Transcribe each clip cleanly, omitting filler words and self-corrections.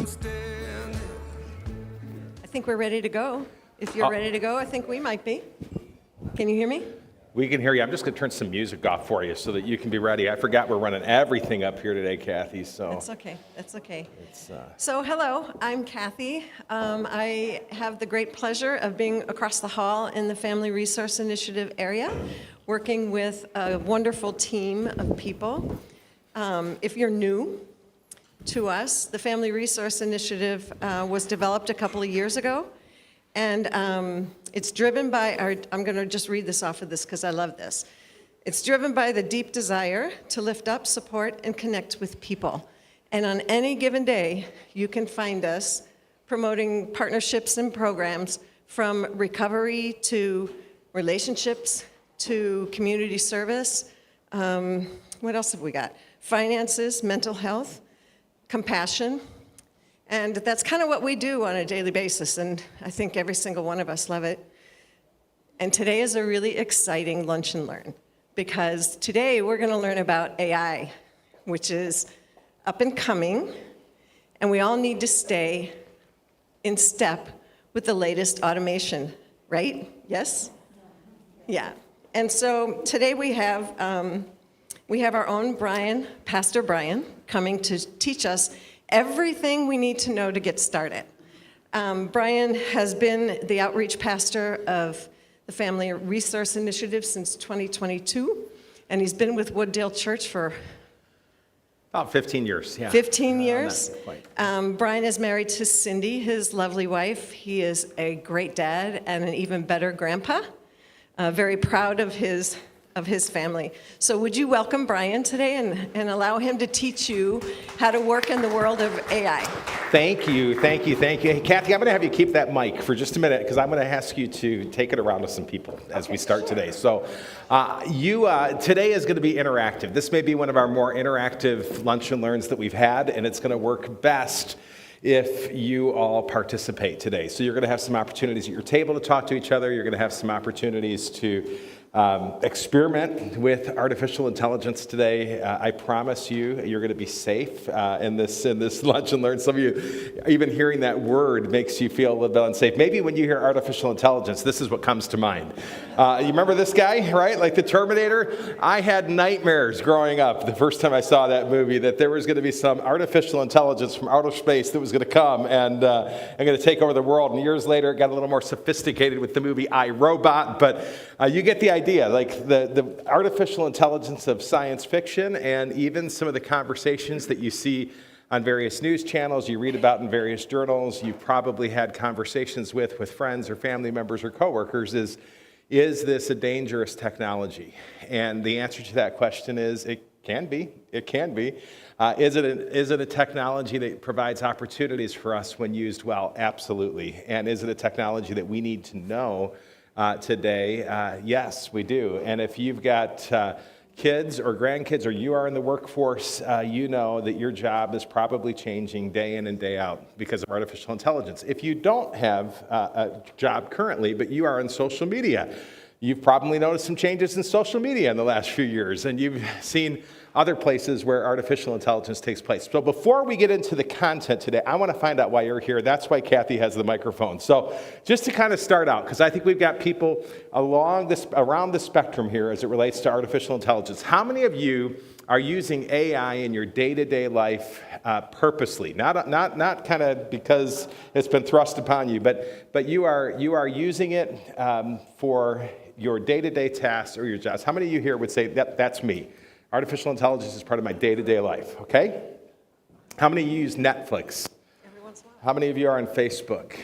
I think we're ready to go. If you're ready to go, I think we might be. Can you hear me? We can hear you. I'm just going to turn some music off for you so that you can be ready. I forgot we're running everything up here today, Kathy. So that's okay. That's okay. So hello, I'm Kathy. I have the great pleasure of being across the hall in the Family Resource Initiative area, working with a wonderful team of people. If you're new to us, the Family Resource Initiative was developed a couple of years ago. And it's driven by I'm going to just read this off of this because I love this. It's driven by the deep desire to lift up, support, and connect with people. And on any given day, you can find us promoting partnerships and programs from recovery to relationships to community service. What else have we got? Finances, mental health, compassion. And that's kind of what we do on a daily basis, and I think every single one of us love it. And today is a really exciting lunch and learn, because today we're going to learn about AI, which is up and coming, and we all need to stay in step with the latest automation, right? Yes? Yeah. And so today we have our own Brian, Pastor Brian, coming to teach us everything we need to know to get started. Brian has been the outreach pastor of the Family Resource Initiative since 2022, and he's been with Wooddale Church for about 15 years. Yeah. 15 years. Not Brian is married to Cindy, his lovely wife. He is a great dad and an even better grandpa. Very proud of his family. So would you welcome Brian today and allow him to teach you how to work in the world of AI? Thank you. Hey, Kathy, I'm going to have you keep that mic for just a minute because I'm going to ask you to take it around to some people as we start today. So today is going to be interactive. This may be one of our more interactive lunch and learns that we've had, and it's going to work best if you all participate today. So you're going to have some opportunities at your table to talk to each other. You're going to have some opportunities to experiment with artificial intelligence today. I promise you're going to be safe in this lunch and learn. Some of you, even hearing that word makes you feel a little bit unsafe. Maybe when you hear artificial intelligence, this is what comes to mind. You remember this guy, right? Like the Terminator? I had nightmares growing up the first time I saw that movie that there was going to be some artificial intelligence from outer space that was going to come and going to take over the world. And years later, it got a little more sophisticated with the movie I, Robot. But you get the idea. Like the artificial intelligence of science fiction and even some of the conversations that you see on various news channels, you read about in various journals, you've probably had conversations with friends or family members or coworkers is this a dangerous technology? And the answer to that question is it can be. It can be. Is it a technology that provides opportunities for us when used well? Absolutely. And is it a technology that we need to know today? Yes, we do. And if you've got kids or grandkids or you are in the workforce, you know that your job is probably changing day in and day out because of artificial intelligence. If you don't have a job currently, but you are in social media, you've probably noticed some changes in social media in the last few years, and you've seen other places where artificial intelligence takes place. So before we get into the content today, I want to find out why you're here. That's why Kathy has the microphone. So just to kind of start out, because I think we've got people around the spectrum here as it relates to artificial intelligence. How many of you are using AI in your day-to-day life purposely? Not kind of because it's been thrust upon you, but you are using it for your day-to-day tasks or your jobs. How many of you here would say that's me? Artificial intelligence is part of my day-to-day life, okay? How many of you use Netflix? Every once in a while. How many of you are on Facebook?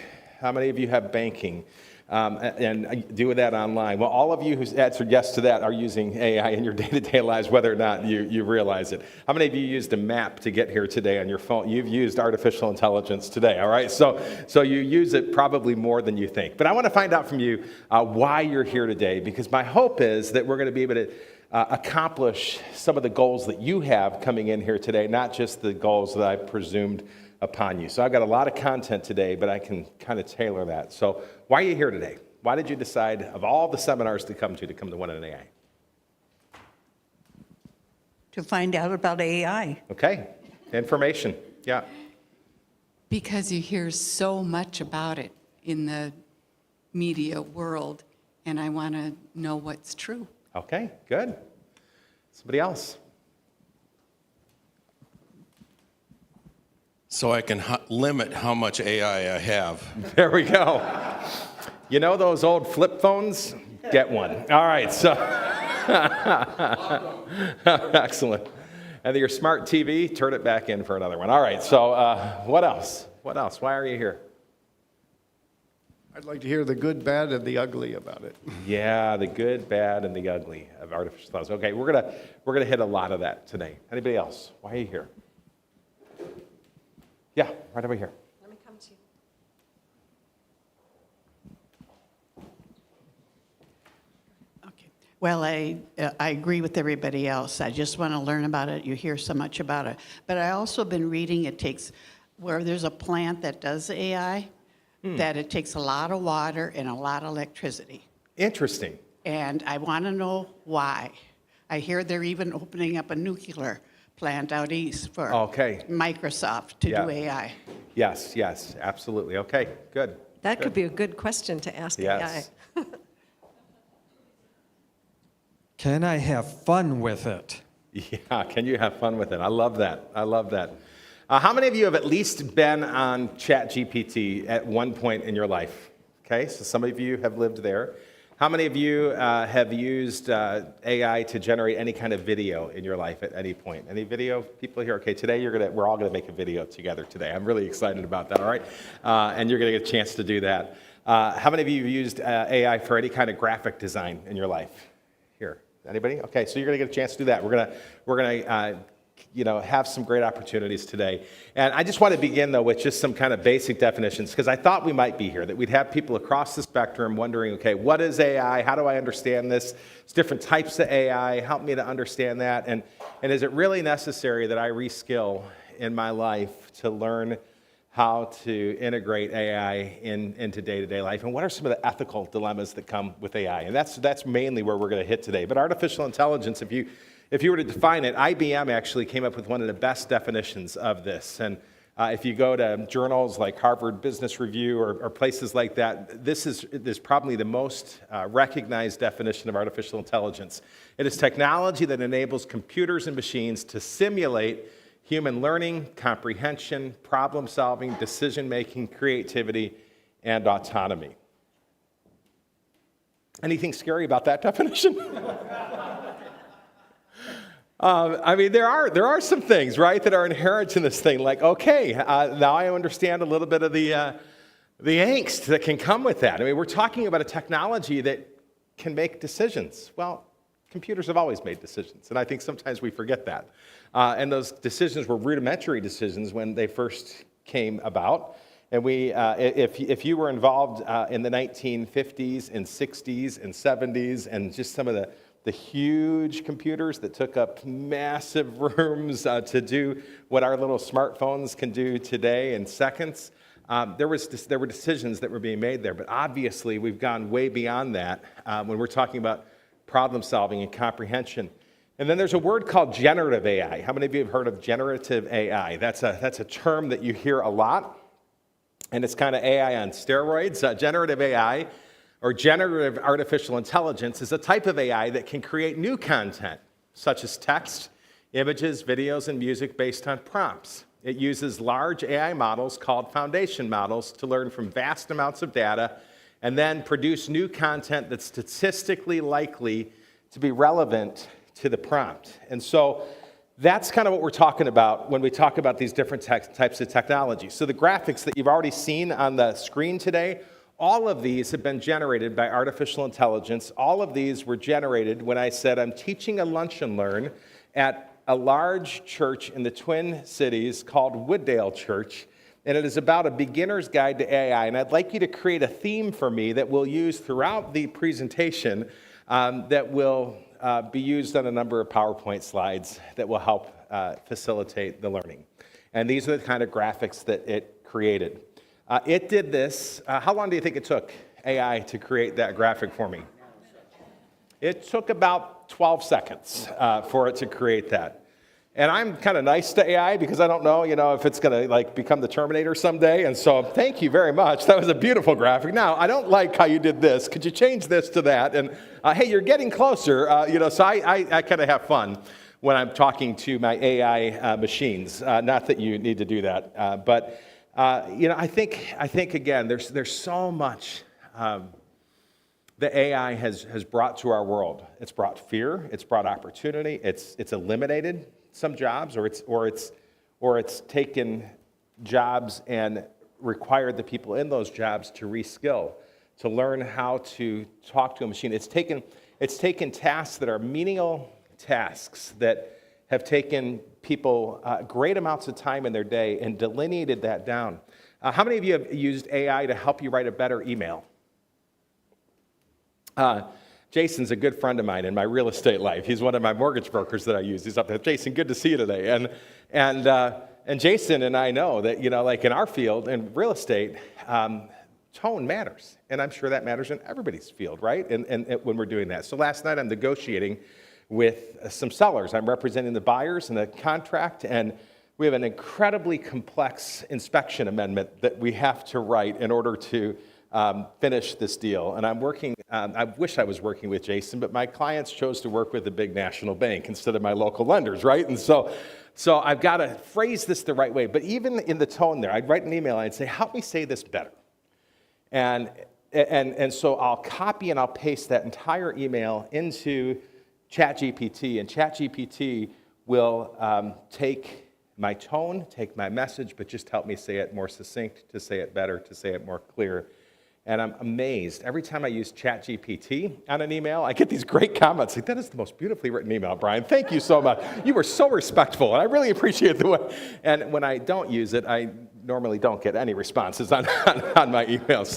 How many of you have banking and do that online? Well, all of you who answered yes to that are using AI in your day-to-day lives, whether or not you realize it. How many of you used a map to get here today on your phone? You've used artificial intelligence today, all right? So you use it probably more than you think. But I want to find out from you why you're here today, because my hope is that we're going to be able to accomplish some of the goals that you have coming in here today, not just the goals that I presumed upon you. So I've got a lot of content today, but I can kind of tailor that. So why are you here today? Why did you decide, of all the seminars to come to one on AI? To find out about AI. Okay, information, yeah. Because you hear so much about it in the media world, and I want to know what's true. Okay, good. Somebody else? So I can limit how much AI I have. There we go. You know those old flip phones? Get one. All right, so. Excellent. And your smart TV, turn it back in for another one. All right, so what else? What else? Why are you here? I'd like to hear the good, bad, and the ugly about it. Yeah, the good, bad, and the ugly of artificial intelligence. Okay, we're gonna hit a lot of that today. Anybody else? Why are you here? Yeah, right over here. Let me come to you. Okay. Well, I agree with everybody else. I just want to learn about it. You hear so much about it. But I also been reading where there's a plant that does AI, that it takes a lot of water and a lot of electricity. Interesting. And I want to know why. I hear they're even opening up a nuclear plant out east for Microsoft to do AI. Yes, yes, absolutely. Okay, good. That could be a good question to ask Yes. AI. Can I have fun with it? Yeah, can you have fun with it? I love that. I love that. How many of you have at least been on ChatGPT at one point in your life? Okay, so some of you have lived there. How many of you have used AI to generate any kind of video in your life at any point? Any video people here? Okay, today we're all gonna make a video together today. I'm really excited about that, all right? And you're gonna get a chance to do that. How many of you have used AI for any kind of graphic design in your life? Here, anybody? Okay, so you're gonna get a chance to do that. We're gonna have some great opportunities today. And I just want to begin, though, with just some kind of basic definitions, because I thought we might be here, that we'd have people across the spectrum wondering, okay, what is AI? How do I understand this? There's different types of AI. Help me to understand that. And is it really necessary that I reskill in my life to learn how to integrate AI into day-to-day life? And what are some of the ethical dilemmas that come with AI? And that's mainly where we're going to hit today. But artificial intelligence, if you were to define it, IBM actually came up with one of the best definitions of this. And if you go to journals like Harvard Business Review or places like that, this is probably the most recognized definition of artificial intelligence. It is technology that enables computers and machines to simulate human learning, comprehension, problem solving, decision making, creativity, and autonomy. Anything scary about that definition? I mean, there are some things, right, that are inherent in this thing. Like, okay, now I understand a little bit of the angst that can come with that. I mean, we're talking about a technology that can make decisions. Well, computers have always made decisions, and I think sometimes we forget that. And those decisions were rudimentary decisions when they first came about. And if you were involved in the 1950s and 60s and 70s and just some of the huge computers that took up massive rooms to do what our little smartphones can do today in seconds, there were decisions that were being made there. But obviously, we've gone way beyond that when we're talking about problem solving and comprehension. And then there's a word called generative AI. How many of you have heard of generative AI? That's a term that you hear a lot, and it's kind of AI on steroids. Generative AI, or generative artificial intelligence, is a type of AI that can create new content, such as text, images, videos, and music based on prompts. It uses large AI models called foundation models to learn from vast amounts of data and then produce new content that's statistically likely to be relevant to the prompt. And so that's kind of what we're talking about when we talk about these different types of technology. So the graphics that you've already seen on the screen today, all of these have been generated by artificial intelligence. All of these were generated when I said I'm teaching a lunch and learn at a large church in the Twin Cities called Wooddale Church, and it is about a beginner's guide to AI. And I'd like you to create a theme for me that we'll use throughout the presentation that will be used on a number of PowerPoint slides that will help facilitate the learning. And these are the kind of graphics that it created. It did this. How long do you think it took AI to create that graphic for me? It took about 12 seconds for it to create that. And I'm kind of nice to AI because I don't know, if it's going to like become the Terminator someday. And so thank you very much. That was a beautiful graphic. Now, I don't like how you did this. Could you change this to that? And hey, you're getting closer. So I kind of have fun when I'm talking to my AI machines. Not that you need to do that. But I think again, there's so much that AI has brought to our world. It's brought fear. It's brought opportunity. It's eliminated some jobs, or it's taken jobs and required the people in those jobs to reskill, to learn how to talk to a machine. It's taken tasks that are menial tasks that have taken people great amounts of time in their day and delineated that down. How many of you have used AI to help you write a better email? Jason's a good friend of mine in my real estate life. He's one of my mortgage brokers that I use. He's up there. Jason, good to see you today. And Jason and I know that, like in our field, in real estate, tone matters. And I'm sure that matters in everybody's field, right? And when we're doing that. So last night I'm negotiating with some sellers. I'm representing the buyers in the contract, and we have an incredibly complex inspection amendment that we have to write in order to finish this deal. And I'm working, I wish I was working with Jason, but my clients chose to work with a big national bank instead of my local lenders, right? And so I've got to phrase this the right way. But even in the tone there, I'd write an email and I'd say, help me say this better. And so I'll copy and I'll paste that entire email into ChatGPT, and ChatGPT will take my tone, take my message, but just help me say it more succinct, to say it better, to say it more clear. And I'm amazed. Every time I use ChatGPT on an email, I get these great comments. Like, that is the most beautifully written email, Brian. Thank you so much. You were so respectful, and I really appreciate the way. And when I don't use it, I normally don't get any responses on my emails.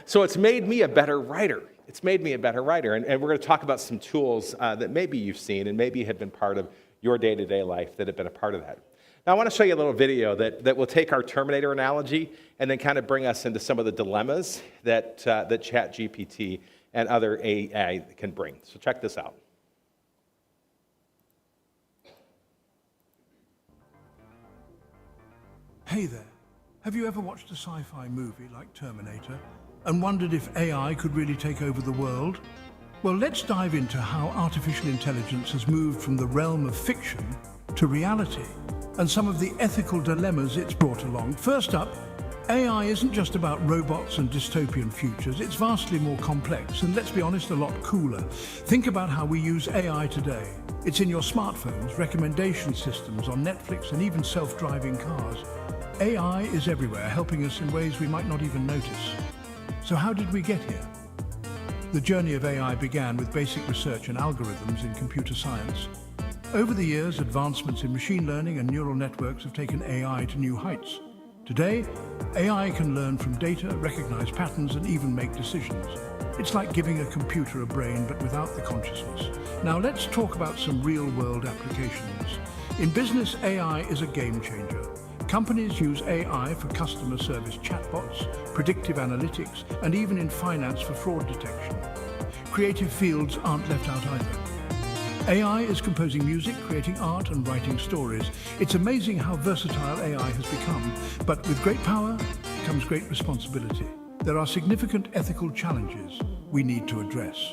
So it's made me a better writer. It's made me a better writer. And we're going to talk about some tools that maybe you've seen and maybe have been part of your day-to-day life that have been a part of that. Now, I want to show you a little video that will take our Terminator analogy and then kind of bring us into some of the dilemmas that ChatGPT and other AI can bring. So check this out. Hey there. Have you ever watched a sci-fi movie like Terminator and wondered if AI could really take over the world? Well, let's dive into how artificial intelligence has moved from the realm of fiction to reality, and some of the ethical dilemmas it's brought along. First up, AI isn't just about robots and dystopian futures. It's vastly more complex, and let's be honest, a lot cooler. Think about how we use AI today. It's in your smartphones, recommendation systems, on Netflix, and even self-driving cars. AI is everywhere, helping us in ways we might not even notice. So how did we get here? The journey of AI began with basic research and algorithms in computer science. Over the years, advancements in machine learning and neural networks have taken AI to new heights. Today, AI can learn from data, recognize patterns, and even make decisions. It's like giving a computer a brain, but without the consciousness. Now let's talk about some real-world applications. In business, AI is a game changer. Companies use AI for customer service chatbots, predictive analytics, and even in finance for fraud detection. Creative fields aren't left out either. AI is composing music, creating art, and writing stories. It's amazing how versatile AI has become, but with great power comes great responsibility. There are significant ethical challenges we need to address.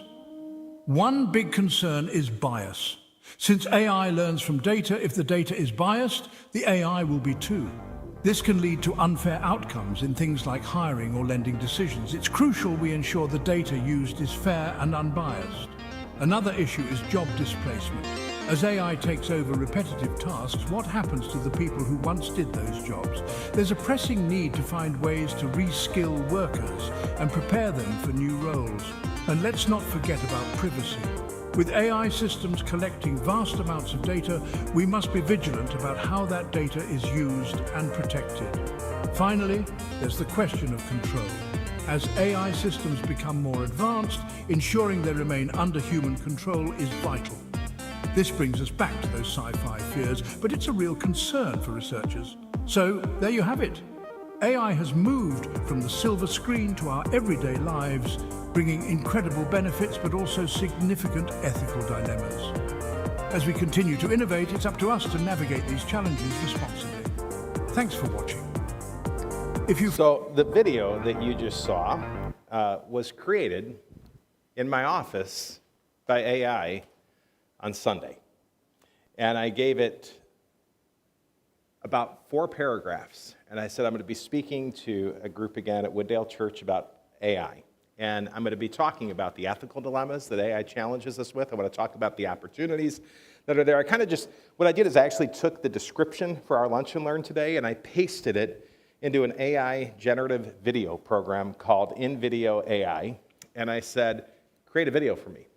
One big concern is bias. Since AI learns from data, if the data is biased, the AI will be too. This can lead to unfair outcomes in things like hiring or lending decisions. It's crucial we ensure the data used is fair and unbiased. Another issue is job displacement. As AI takes over repetitive tasks, what happens to the people who once did those jobs? There's a pressing need to find ways to reskill workers and prepare them for new roles. And let's not forget about privacy. With AI systems collecting vast amounts of data, we must be vigilant about how that data is used and protected. Finally, there's the question of control. As AI systems become more advanced, ensuring they remain under human control is vital. This brings us back to those sci-fi fears, but it's a real concern for researchers. So, there you have it. AI has moved from the silver screen to our everyday lives, bringing incredible benefits but also significant ethical dilemmas. As we continue to innovate, it's up to us to navigate these challenges responsibly. Thanks for watching. So the video that you just saw was created in my office by AI on Sunday. And I gave it about 4 paragraphs. And I said, I'm going to be speaking to a group again at Wooddale Church about AI. And I'm going to be talking about the ethical dilemmas that AI challenges us with. I want to talk about the opportunities that are there. What I did is I actually took the description for our Lunch and Learn today and I pasted it into an AI generative video program called InVideo AI. And I said, create a video for me.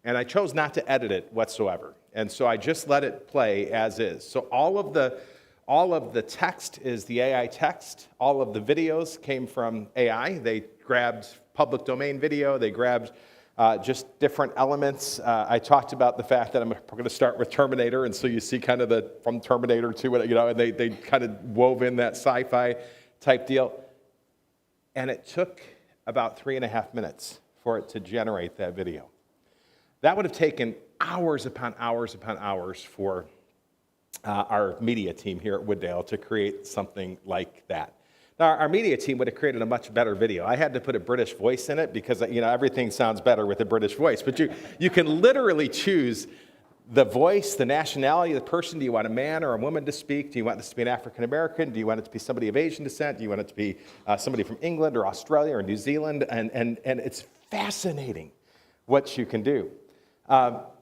And I chose not to edit it whatsoever. And so I just let it play as is. So all of the text is the AI text. All of the videos came from AI. They grabbed public domain video. They grabbed just different elements. I talked about the fact that I'm going to start with Terminator, and so you see kind of from Terminator to it, and they kind of wove in that sci-fi type deal. And it took about 3.5 minutes for it to generate that video. That would have taken hours upon hours upon hours for our media team here at Wooddale to create something like that. Now, our media team would have created a much better video. I had to put a British voice in it because everything sounds better with a British voice. But you can literally choose the voice, the nationality of the person. Do you want a man or a woman to speak? Do you want this to be an African American? Do you want it to be somebody of Asian descent? Do you want it to be somebody from England or Australia or New Zealand? And it's fascinating what you can do.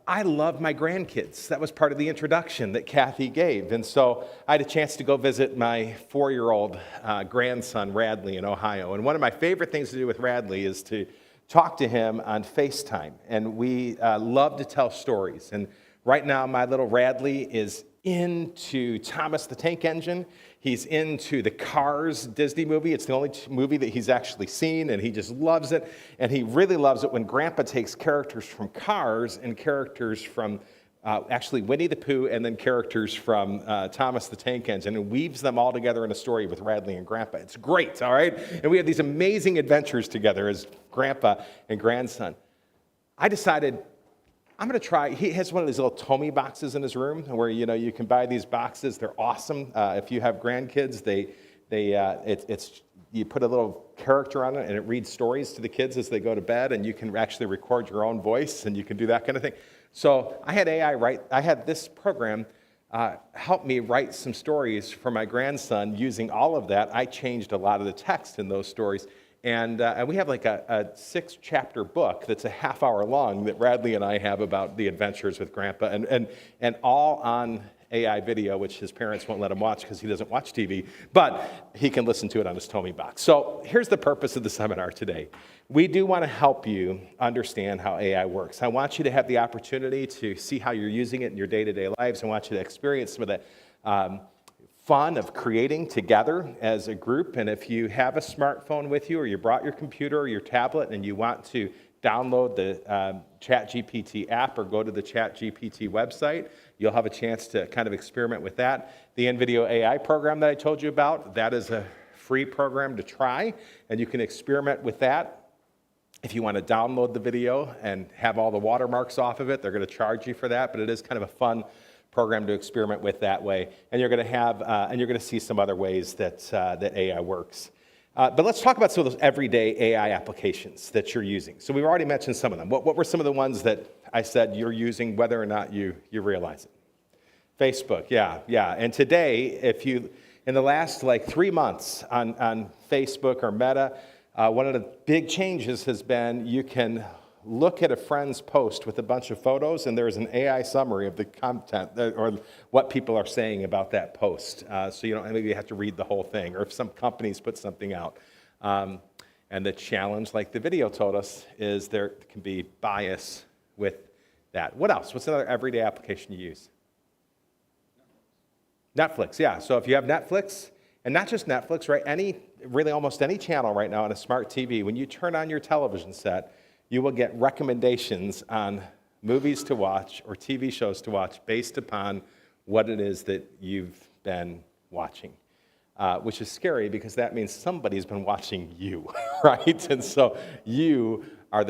I love my grandkids. That was part of the introduction that Kathy gave. And so I had a chance to go visit my 4-year-old grandson, Radley, in Ohio. And one of my favorite things to do with Radley is to talk to him on FaceTime. And we love to tell stories. And right now, my little Radley is into Thomas the Tank Engine. He's into the Cars Disney movie. It's the only movie that he's actually seen, and he just loves it. And he really loves it when Grandpa takes characters from Cars and characters from actually Winnie the Pooh and then characters from Thomas the Tank Engine and weaves them all together in a story with Radley and Grandpa. It's great, all right? And we have these amazing adventures together as Grandpa and grandson. I decided I'm going to try. He has one of these little Tomy boxes in his room where you can buy these boxes. They're awesome. If you have grandkids, you put a little character on it and it reads stories to the kids as they go to bed, and you can actually record your own voice and you can do that kind of thing. So I had I had this program help me write some stories for my grandson. Using all of that, I changed a lot of the text in those stories. And we have like a 6-chapter book that's a half-hour long that Radley and I have about the adventures with Grandpa, and all on AI video, which his parents won't let him watch because he doesn't watch TV, but he can listen to it on his Tomy box. So here's the purpose of the seminar today. We do want to help you understand how AI works. I want you to have the opportunity to see how you're using it in your day-to-day lives. I want you to experience some of the fun of creating together as a group. And if you have a smartphone with you, or you brought your computer or your tablet and you want to download the ChatGPT app or go to the ChatGPT website, you'll have a chance to kind of experiment with that. The InVideo AI program that I told you about, that is a free program to try, and you can experiment with that. If you want to download the video and have all the watermarks off of it, they're going to charge you for that, but it is kind of a fun program to experiment with that way. And you're going to see some other ways that AI works. But let's talk about some of those everyday AI applications that you're using. So we've already mentioned some of them. What were some of the ones that I said you're using, whether or not you realize it? Facebook, yeah. And today, in the last 3 months on Facebook or Meta, one of the big changes has been you can look at a friend's post with a bunch of photos, and there's an AI summary of the content or what people are saying about that post. So you don't maybe have to read the whole thing, or if some companies put something out. And the challenge, like the video told us, is there can be bias with that. What else? What's another everyday application you use? Netflix, yeah. So if you have Netflix, and not just Netflix, right? Really almost any channel right now on a smart TV, when you turn on your television set, you will get recommendations on movies to watch or TV shows to watch based upon what it is that you've been watching, which is scary because that means somebody's been watching you, right? And so you are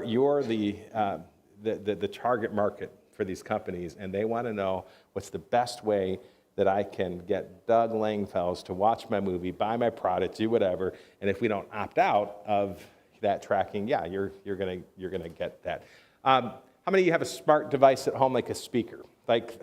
you're the target market for these companies, and they want to know what's the best way that I can get Doug Langfells to watch my movie, buy my product, do whatever, and if we don't opt out of that tracking, yeah, you're gonna get that. How many of you have a smart device at home, like a speaker? Like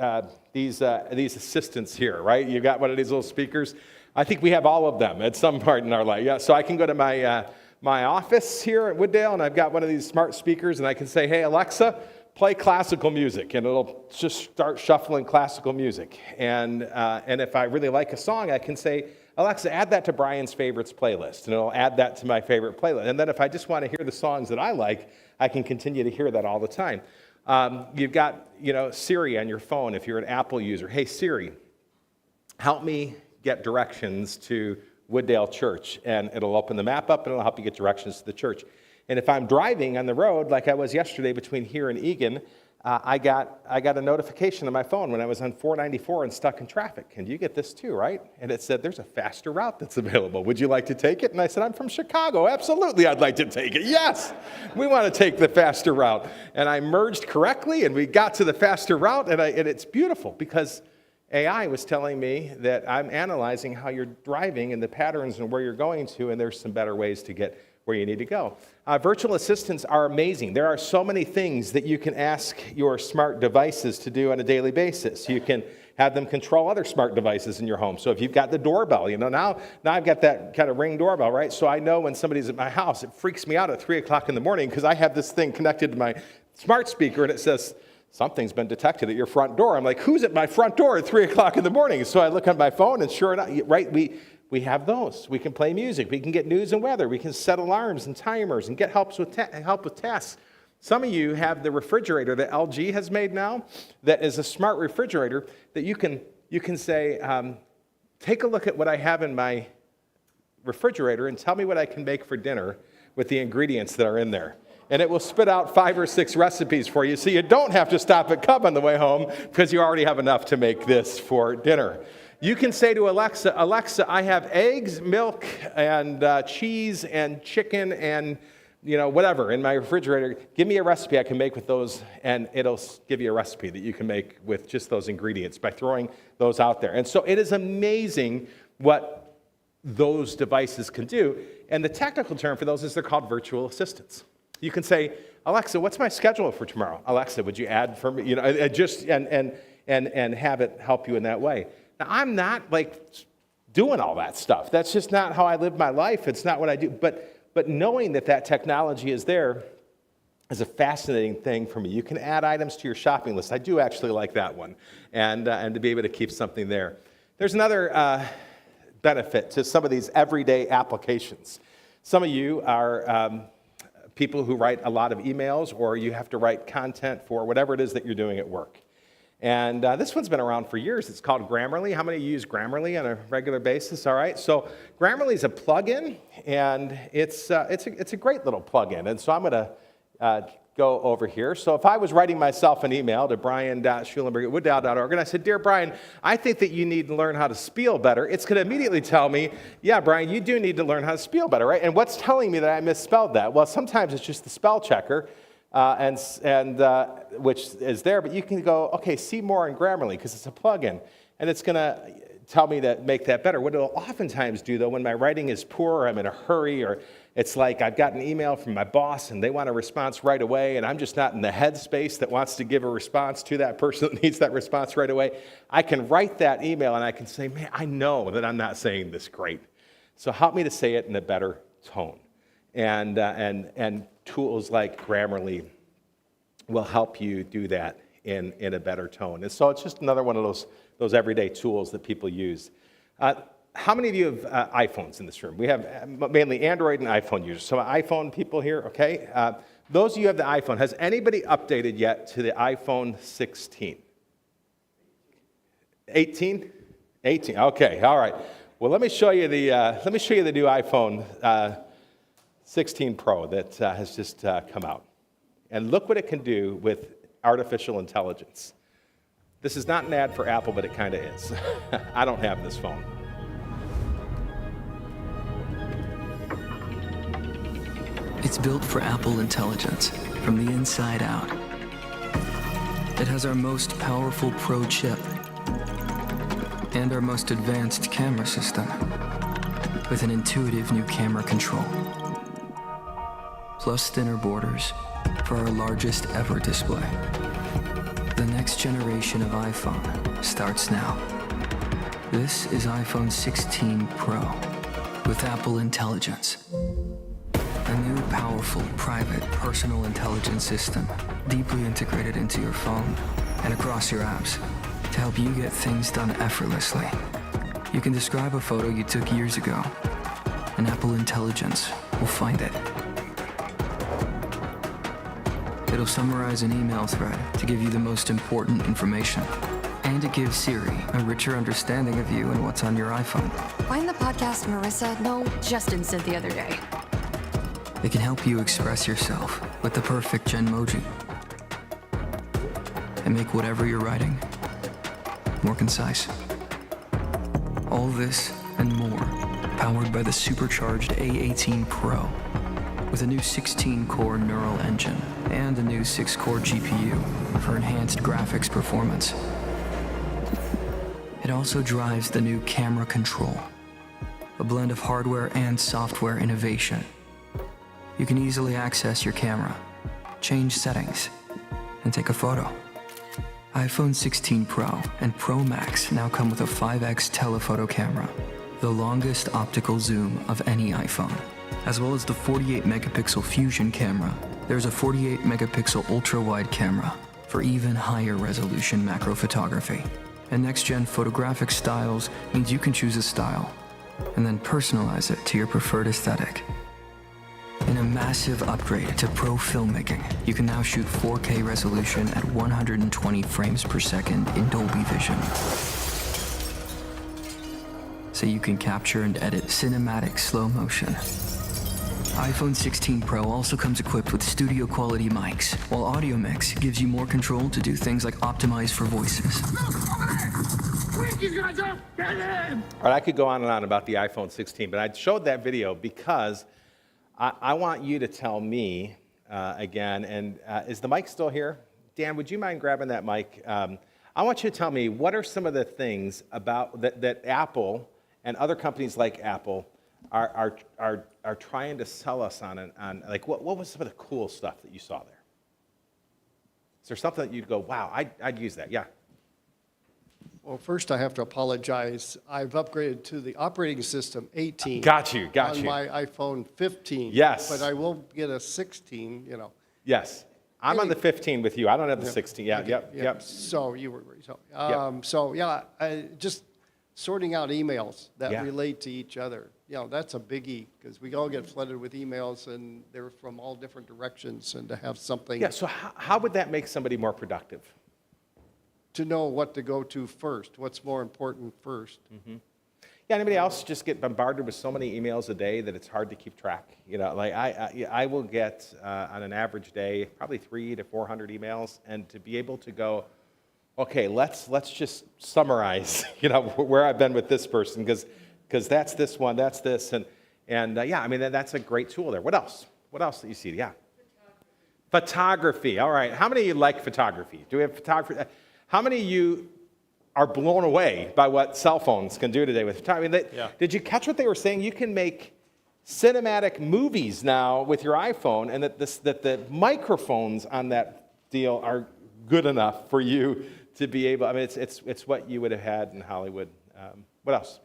these assistants here, right? You got one of these little speakers. I think we have all of them at some part in our life. Yeah, so I can go to my office here at Wooddale, and I've got one of these smart speakers, and I can say, hey, Alexa, play classical music, and it'll just start shuffling classical music. And if I really like a song, I can say, Alexa, add that to Brian's favorites playlist, and it'll add that to my favorite playlist. And then if I just want to hear the songs that I like, I can continue to hear that all the time. You've got, Siri on your phone if you're an Apple user. Hey, Siri, help me get directions to Wooddale Church, and it'll open the map up, and it'll help you get directions to the church. And if I'm driving on the road, like I was yesterday between here and Egan, I got a notification on my phone when I was on 494 and stuck in traffic. And you get this too, right? And it said, there's a faster route that's available. Would you like to take it? And I said, I'm from Chicago. Absolutely, I'd like to take it. Yes, we want to take the faster route. And I merged correctly, and we got to the faster route, and it's beautiful because AI was telling me that I'm analyzing how you're driving and the patterns and where you're going to, and there's some better ways to get where you need to go. Virtual assistants are amazing. There are so many things that you can ask your smart devices to do on a daily basis. You can have them control other smart devices in your home. So if you've got the doorbell, now I've got that kind of Ring doorbell, right? So I know when somebody's at my house, it freaks me out at 3 o'clock in the morning because I have this thing connected to my smart speaker, and it says, something's been detected at your front door. I'm like, who's at my front door at 3 o'clock in the morning? So I look on my phone, and sure enough, right, we have those. We can play music. We can get news and weather. We can set alarms and timers and get help with tasks. Some of you have the refrigerator that LG has made now that is a smart refrigerator that you can say, take a look at what I have in my refrigerator and tell me what I can make for dinner with the ingredients that are in there. And it will spit out 5 or 6 recipes for you, so you don't have to stop at Cub on the way home because you already have enough to make this for dinner. You can say to Alexa, Alexa, I have eggs, milk, and cheese, and chicken, and whatever in my refrigerator. Give me a recipe I can make with those, and it'll give you a recipe that you can make with just those ingredients by throwing those out there. And so it is amazing what those devices can do. And the technical term for those is they're called virtual assistants. You can say, Alexa, what's my schedule for tomorrow? Alexa, would you add for me? And have it help you in that way. Now, I'm not doing all that stuff. That's just not how I live my life. It's not what I do. But knowing that technology is there is a fascinating thing for me. You can add items to your shopping list. I do actually like that one, and to be able to keep something there. There's another benefit to some of these everyday applications. Some of you are people who write a lot of emails, or you have to write content for whatever it is that you're doing at work. And this one's been around for years. It's called Grammarly. How many of you use Grammarly on a regular basis? All right. So Grammarly is a plugin, and it's a great little plugin. And so I'm going to go over here. So if I was writing myself an email to brian.schulenberg@wooddale.org, and I said, Dear Brian, I think that you need to learn how to spell better, it's going to immediately tell me, yeah, Brian, you do need to learn how to spell better, right? And what's telling me that I misspelled that? Well, sometimes it's just the spell checker. Which is there, but you can go, okay, see more in Grammarly because it's a plugin, and it's going to tell me that make that better. What it'll oftentimes do, though, when my writing is poor, or I'm in a hurry, or it's like I've got an email from my boss and they want a response right away, and I'm just not in the headspace that wants to give a response to that person that needs that response right away, I can write that email and I can say, man, I know that I'm not saying this great, so help me to say it in a better tone. And tools like Grammarly will help you do that in a better tone. And so it's just another one of those everyday tools that people use. How many of you have iPhones in this room? We have mainly Android and iPhone users. So iPhone people here, okay? Those of you who have the iPhone, has anybody updated yet to the iPhone 16? 18? 18, okay, all right. Well, let me show you the new iPhone 16 Pro that has just come out. And look what it can do with artificial intelligence. This is not an ad for Apple, but it kind of is. I don't have this phone. It's built for Apple intelligence from the inside out. It has our most powerful Pro chip and our most advanced camera system with an intuitive new camera control. Plus thinner borders for our largest ever display. The next generation of iPhone starts now. This is iPhone 16 Pro with Apple Intelligence. A new powerful private personal intelligence system deeply integrated into your phone and across your apps to help you get things done effortlessly. You can describe a photo you took years ago, and Apple Intelligence will find it. It'll summarize an email thread to give you the most important information. And it gives Siri a richer understanding of you and what's on your iPhone. Find the podcast Marissa, no, Justin sent the other day. It can help you express yourself with the perfect Genmoji. And make whatever you're writing more concise. All this and more, powered by the supercharged A18 Pro, with a new 16-core neural engine and a new 6-core GPU for enhanced graphics performance. It also drives the new camera control, a blend of hardware and software innovation. You can easily access your camera, change settings, and take a photo. iPhone 16 Pro and Pro Max now come with a 5x telephoto camera, the longest optical zoom of any iPhone. As well as the 48 megapixel Fusion camera, there's a 48 megapixel ultra-wide camera for even higher resolution macro photography. And next-gen photographic styles means you can choose a style and then personalize it to your preferred aesthetic. In a massive upgrade to pro filmmaking, you can now shoot 4K resolution at 120 frames per second in Dolby Vision. So you can capture and edit cinematic slow motion. iPhone 16 Pro also comes equipped with studio quality mics, while Audio Mix gives you more control to do things like optimize for voices. All right, I could go on and on about the iPhone 16, but I showed that video because I want you to tell me again, and is the mic still here? Dan, would you mind grabbing that mic? I want you to tell me what are some of the things about that Apple and other companies like Apple are trying to sell us on like what was some of the cool stuff that you saw there? Is there something that you'd go, wow, I'd use that? Yeah. Well, first I have to apologize. I've upgraded to the operating system 18. Got you. On my iPhone 15. Yes. But I will get a 16, Yes. I'm on the 15 with you. I don't have the 16. Yeah, Okay, yep. So you were, Yep. so yeah, just sorting out emails that Yeah. relate to each other. That's a biggie because we all get flooded with emails and they're from all different directions, and to have something Yeah, so how would that make somebody more productive? to know what to go to first, what's more important first. Yeah, anybody else just get bombarded with so many emails a day that it's hard to keep track? Like I will get on an average day probably 300 to 400 emails, and to be able to go, okay, let's just summarize, where I've been with this person because that's this one, that's this, and yeah, I mean that's a great tool there. What else? What else that you see? Yeah. Photography. All right. How many of you like photography? Do we have photography? How many of you are blown away by what cell phones can do today with photography? Did you catch what they were saying? You can make cinematic movies now with your iPhone, and that the microphones on that deal are good enough for you to be able. I mean, it's what you would have had in Hollywood. What else?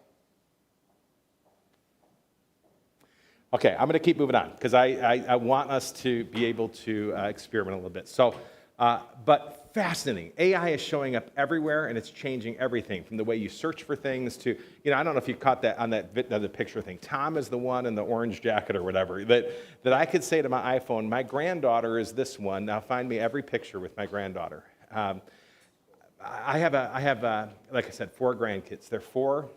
Okay, I'm going to keep moving on because I want us to be able to experiment a little bit. So, but fascinating. AI is showing up everywhere, and it's changing everything from the way you search for things to, I don't know if you caught that on that the picture thing. Tom is the one in the orange jacket or whatever that I could say to my iPhone, my granddaughter is this one. Now find me every picture with my granddaughter. I have like I said, 4 grandkids. They're 4,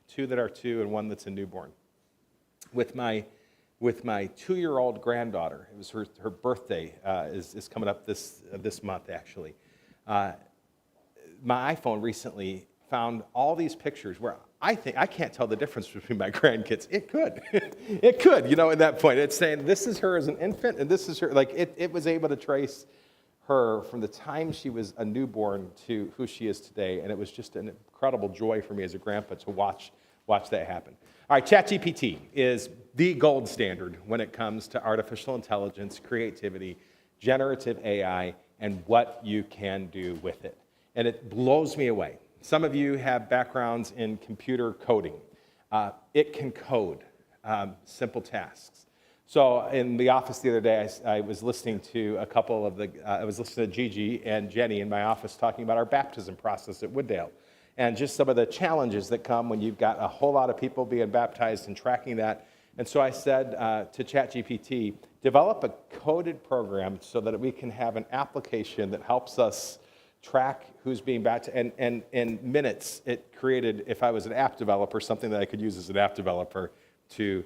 2 that are 2, and 1 that's a newborn. With my 2-year-old granddaughter, it was her birthday is coming up this month actually. My iPhone recently found all these pictures where I think I can't tell the difference between my grandkids. It could, at that point. It's saying this is her as an infant, and this is her. Like it was able to trace her from the time she was a newborn to who she is today, and it was just an incredible joy for me as a grandpa to watch that happen. All right, ChatGPT is the gold standard when it comes to artificial intelligence, creativity, generative AI, and what you can do with it. And it blows me away. Some of you have backgrounds in computer coding. It can code simple tasks. So in the office the other day, I was listening to a couple of I was listening to Gigi and Jenny in my office talking about our baptism process at Wooddale, and just some of the challenges that come when you've got a whole lot of people being baptized and tracking that. And so I said to ChatGPT, develop a coded program so that we can have an application that helps us track who's being baptized. And in minutes, it created, if I was an app developer, something that I could use as an app developer to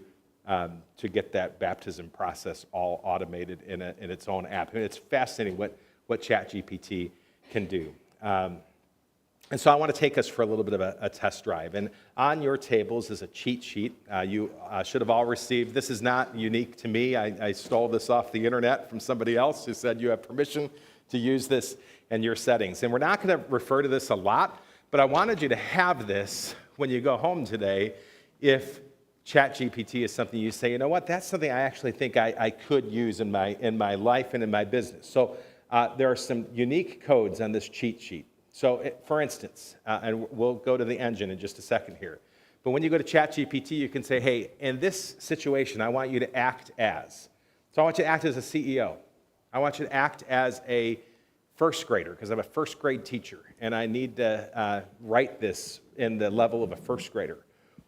get that baptism process all automated in its own app. I mean, it's fascinating what ChatGPT can do. And so I want to take us for a little bit of a test drive. And on your tables is a cheat sheet. You should have all received. This is not unique to me. I stole this off the internet from somebody else who said you have permission to use this in your settings. And we're not going to refer to this a lot, but I wanted you to have this when you go home today if ChatGPT is something you say, you know what, that's something I actually think I could use in my life and in my business. So there are some unique codes on this cheat sheet. So for instance, and we'll go to the engine in just a second here, but when you go to ChatGPT, you can say, hey, in this situation, I want you to act as. So I want you to act as a CEO. I want you to act as a first grader, because I'm a first grade teacher, and I need to write this in the level of a first grader.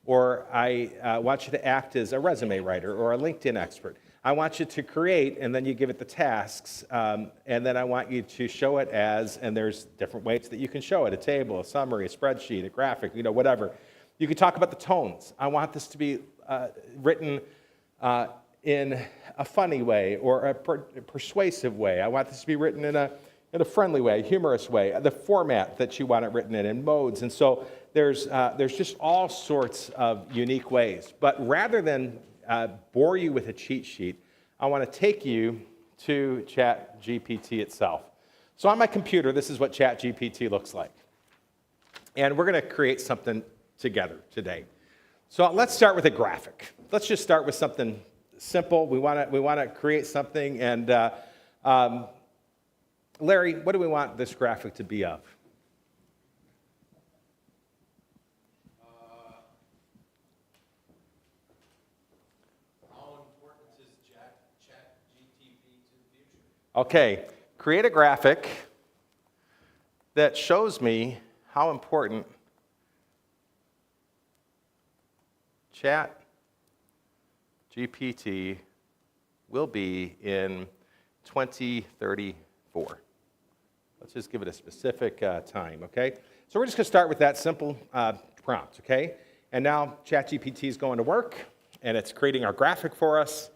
Or I want you to act as a resume writer or a LinkedIn expert. I want you to create, and then you give it the tasks, and then I want you to show it as, and there's different ways that you can show it, a table, a summary, a spreadsheet, a graphic, whatever. You can talk about the tones. I want this to be written in a funny way or a persuasive way. I want this to be written in a friendly way, a humorous way, the format that you want it written in modes. And so there's just all sorts of unique ways. But rather than bore you with a cheat sheet, I want to take you to ChatGPT itself. So on my computer, this is what ChatGPT looks like. And we're going to create something together today. So let's start with a graphic. Let's just start with something simple. We want to create something. And Larry, what do we want this graphic to be of? Okay, create a graphic that shows me how important ChatGPT will be in 2034. Let's just give it a specific time, okay? So we're just going to start with that simple prompt, okay? And now ChatGPT is going to work, and it's creating our graphic for us,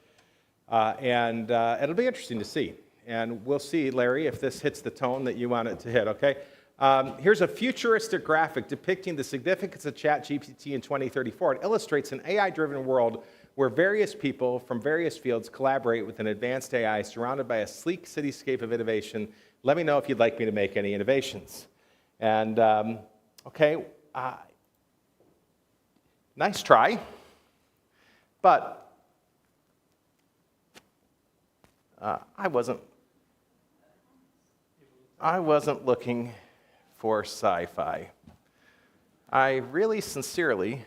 and it'll be interesting to see. And we'll see, Larry, if this hits the tone that you want it to hit, okay? Here's a futuristic graphic depicting the significance of ChatGPT in 2034. It illustrates an AI-driven world where various people from various fields collaborate with an advanced AI surrounded by a sleek cityscape of innovation. Let me know if you'd like me to make any innovations. And, okay, nice try, but I wasn't looking for sci-fi. I really sincerely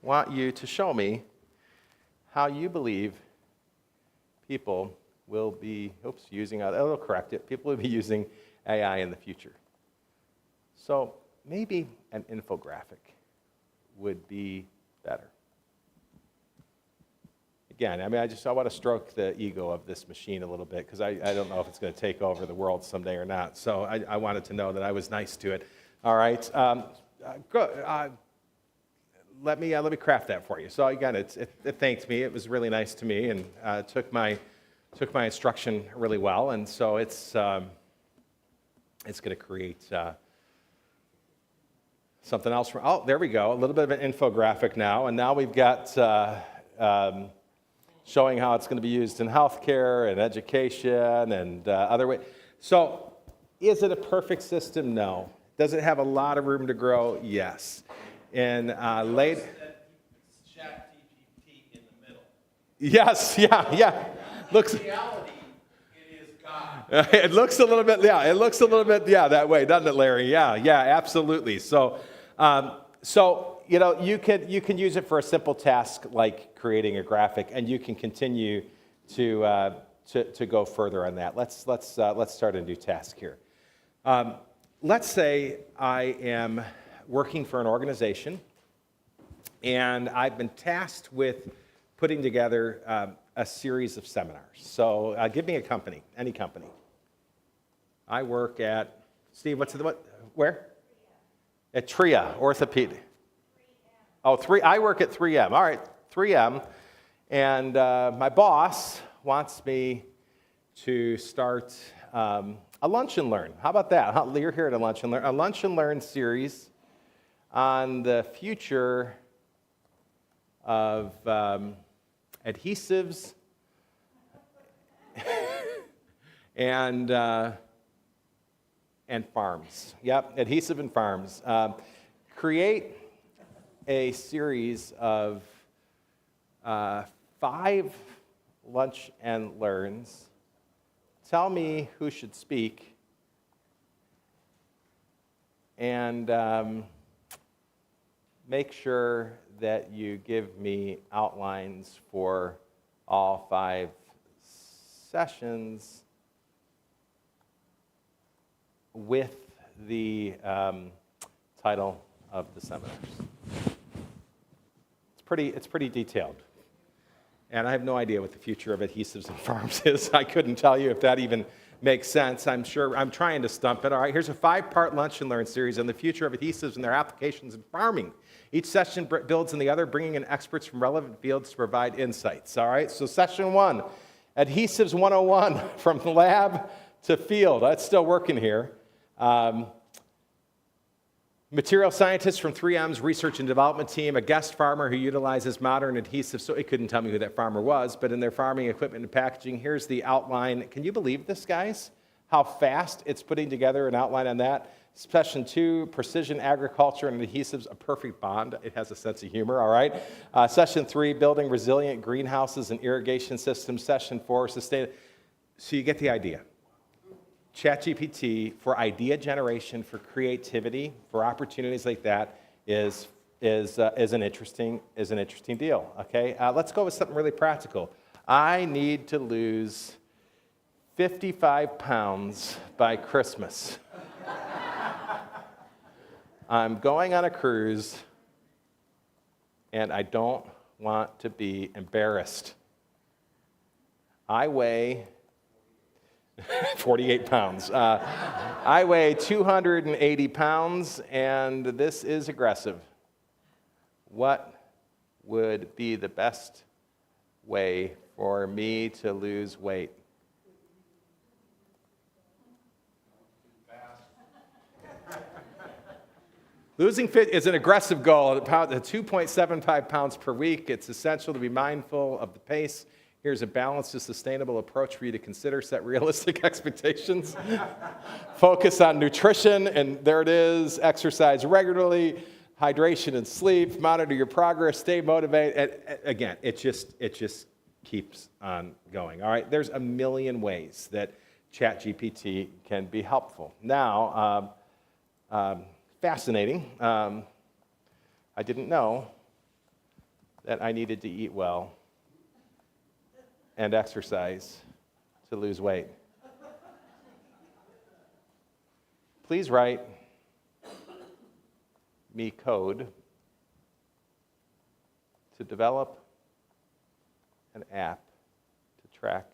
want you to show me how you believe people will be, it'll correct it, people will be using AI in the future. So maybe an infographic would be better. Again, I mean, I want to stroke the ego of this machine a little bit because I don't know if it's going to take over the world someday or not. So I wanted to know that I was nice to it. All right, let me craft that for you. So again, it thanked me. It was really nice to me and took my instruction really well. And so it's going to create something else. Oh, there we go. A little bit of an infographic now, and now we've got. Showing how it's going to be used in healthcare and education and other ways. So, is it a perfect system? No. Does it have a lot of room to grow? Yes. And late. Yes, yeah. Looks. It looks a little bit, that way, doesn't it, Larry? Yeah, absolutely. So, you can use it for a simple task like creating a graphic, and you can continue to go further on that. Let's start a new task here. Let's say I am working for an organization, and I've been tasked with putting together a series of seminars. So give me a company, any company. I work at, Steve, where? At TRIA, orthopedic. I work at 3M. All right, 3M. And my boss wants me to start a Lunch and Learn. How about that? You're here at a Lunch and Learn. A Lunch and Learn series on the future of adhesives and farms. Yep, adhesive and farms. Create a series of 5 lunch and learns. Tell me who should speak, and make sure that you give me outlines for all 5 sessions with the title of the seminars. It's pretty detailed. And I have no idea what the future of adhesives and farms is. I couldn't tell you if that even makes sense. I'm trying to stump it. All right, here's a 5-part Lunch and Learn series on the future of adhesives and their applications in farming. Each session builds on the other, bringing in experts from relevant fields to provide insights. All right, so session 1, Adhesives 101, from the lab to field. That's still working here. Material scientist from 3M's research and development team, a guest farmer who utilizes modern adhesives. So it couldn't tell me who that farmer was, but in their farming equipment and packaging, here's the outline. Can you believe this, guys? How fast it's putting together an outline on that? Session 2, precision agriculture and adhesives, a perfect bond. It has a sense of humor, all right? Session 3, building resilient greenhouses and irrigation systems. Session 4, sustain. So you get the idea. ChatGPT for idea generation, for creativity, for opportunities like that is an interesting deal. Okay, let's go with something really practical. I need to lose 55 pounds by Christmas. I'm going on a cruise, and I don't want to be embarrassed. I weigh 48 pounds. I weigh 280 pounds, and this is aggressive. What would be the best way for me to lose weight? Losing fit is an aggressive goal, 2.75 pounds per week. It's essential to be mindful of the pace. Here's a balanced and sustainable approach for you to consider. Set realistic expectations. Focus on nutrition, and there it is. Exercise regularly, hydration and sleep. Monitor your progress. Stay motivated. And again, it just keeps on going. All right, there's a million ways that ChatGPT can be helpful. Now, fascinating. I didn't know that I needed to eat well and exercise to lose weight. Please write me code to develop an app to track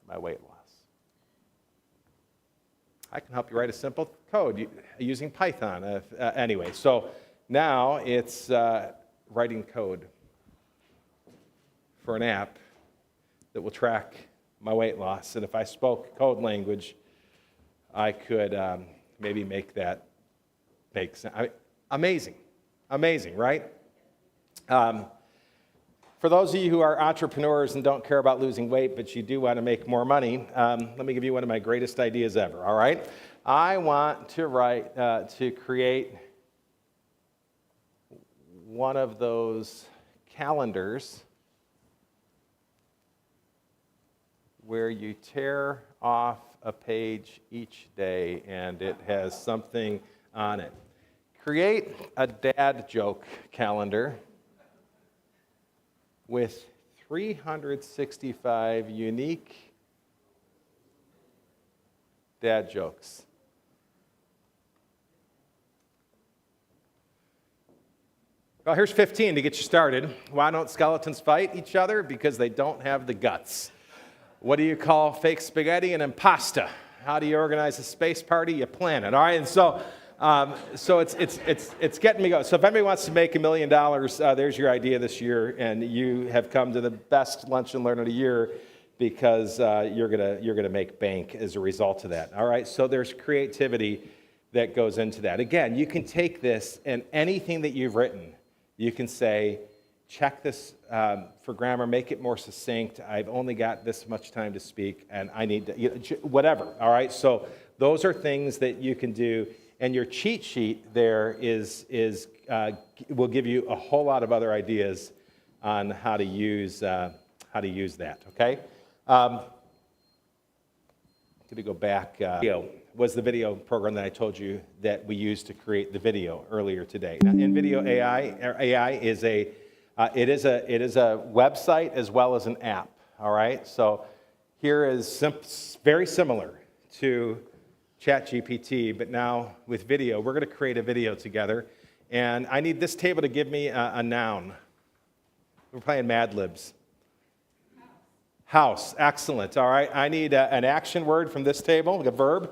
my weight loss. I can help you write a simple code using Python. Anyway, so now it's writing code for an app that will track my weight loss. And if I spoke code language, I could maybe make that make sense. Amazing, right? For those of you who are entrepreneurs and don't care about losing weight, but you do want to make more money, let me give you one of my greatest ideas ever, all right? I want to create one of those calendars where you tear off a page each day and it has something on it. Create a dad joke calendar with 365 unique dad jokes. Well, here's 15 to get you started. Why don't skeletons fight each other? Because they don't have the guts. What do you call fake spaghetti and impasta? How do you organize a space party? You plan it, all right? And so it's getting me going. So if anybody wants to make $1 million, there's your idea this year, and you have come to the best lunch and learn of the year because you're gonna make bank as a result of that. All right. So there's creativity that goes into that. Again, you can take this and anything that you've written, you can say, check this for grammar, make it more succinct. I've only got this much time to speak, and I need to, whatever, all right? So those are things that you can do, and your cheat sheet there will give you a whole lot of other ideas on how to use that, okay? I'm going to go back. Video was the video program that I told you that we used to create the video earlier today. Now, InVideo AI is a website as well as an app, all right? So here is very similar to ChatGPT, but now with video. We're going to create a video together, and I need this table to give me a noun. We're playing Mad Libs. House, excellent, all right. I need an action word from this table, like a verb.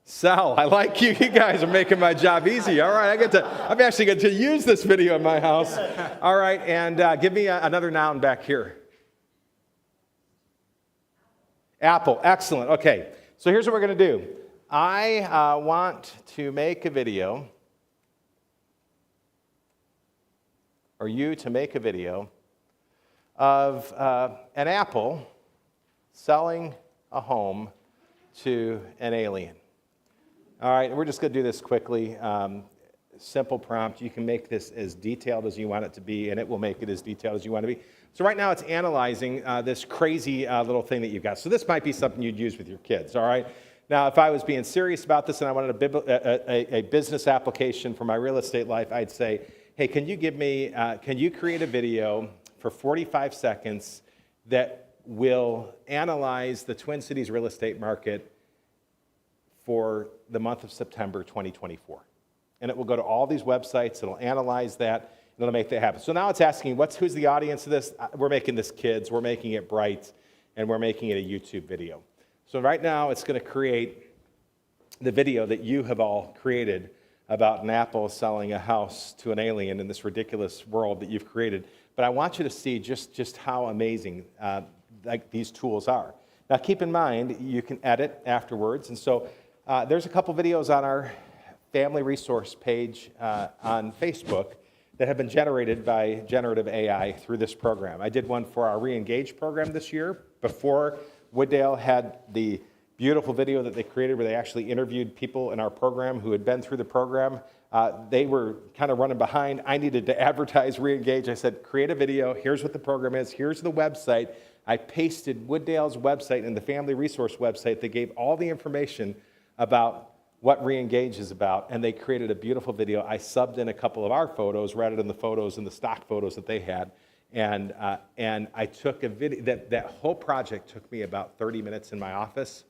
Sell. I like you. You guys are making my job easy. All right, I'm actually going to use this video in my house. All right, and give me another noun back here. Apple. Excellent. Okay, so here's what we're going to do. I want to make a video, or you to make a video, of an apple selling a home to an alien. All right, we're just going to do this quickly. Simple prompt. You can make this as detailed as you want it to be, and it will make it as detailed as you want to be. So right now it's analyzing this crazy little thing that you've got. So this might be something you'd use with your kids, all right? Now, if I was being serious about this and I wanted a business application for my real estate life, I'd say, hey, can you create a video for 45 seconds that will analyze the Twin Cities real estate market for the month of September 2024. And it will go to all these websites, it'll analyze that, and it'll make that happen. So now it's asking, who's the audience of this? We're making this kids, we're making it bright, and we're making it a YouTube video. So right now it's going to create the video that you have all created about an apple selling a house to an alien in this ridiculous world that you've created. But I want you to see just how amazing like these tools are. Now keep in mind, you can edit afterwards, and so there's a couple videos on our family resource page on Facebook that have been generated by generative AI through this program. I did one for our Reengage program this year. Before, Wooddale had the beautiful video that they created where they actually interviewed people in our program who had been through the program. They were kind of running behind. I needed to advertise Reengage. I said, create a video. Here's what the program is. Here's the website. I pasted Wooddale's website and the family resource website that gave all the information about what Reengage is about, and they created a beautiful video. I subbed in a couple of our photos rather than the photos and the stock photos that they had, and I took a video. That whole project took me about 30 minutes in my office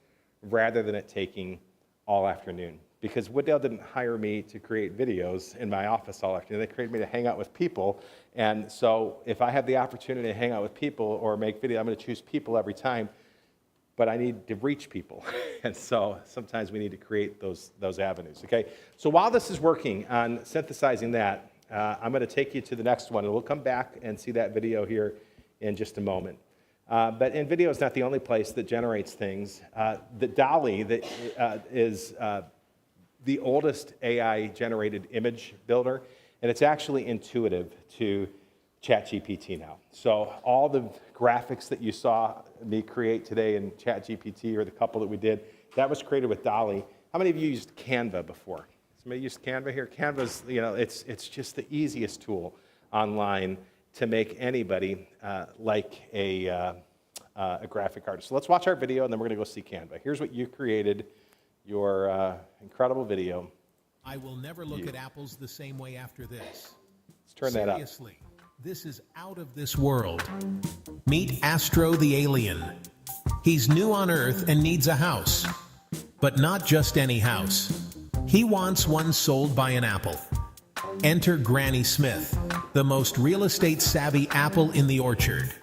rather than it taking all afternoon, because Wooddale didn't hire me to create videos in my office all afternoon. They created me to hang out with people, and so if I have the opportunity to hang out with people or make video, I'm going to choose people every time. But I need to reach people, and so sometimes we need to create those avenues, okay? So while this is working on synthesizing that, I'm going to take you to the next one, and we'll come back and see that video here in just a moment. But InVideo is not the only place that generates things. The DALL-E that is the oldest AI-generated image builder, and it's actually intuitive to ChatGPT now. So all the graphics that you saw me create today in ChatGPT, or the couple that we did, that was created with DALL-E. How many of you used Canva before? Somebody used Canva here? Canva's, it's just the easiest tool online to make anybody like a graphic artist. So let's watch our video, and then we're going to go see Canva. Here's what you created, your incredible video. I will never look at apples the same way after this. Let's turn that up. Seriously, this is out of this world. Meet Astro the alien. He's new on Earth and needs a house. But not just any house. He wants one sold by an apple. Enter Granny Smith, the most real estate savvy apple in the orchard.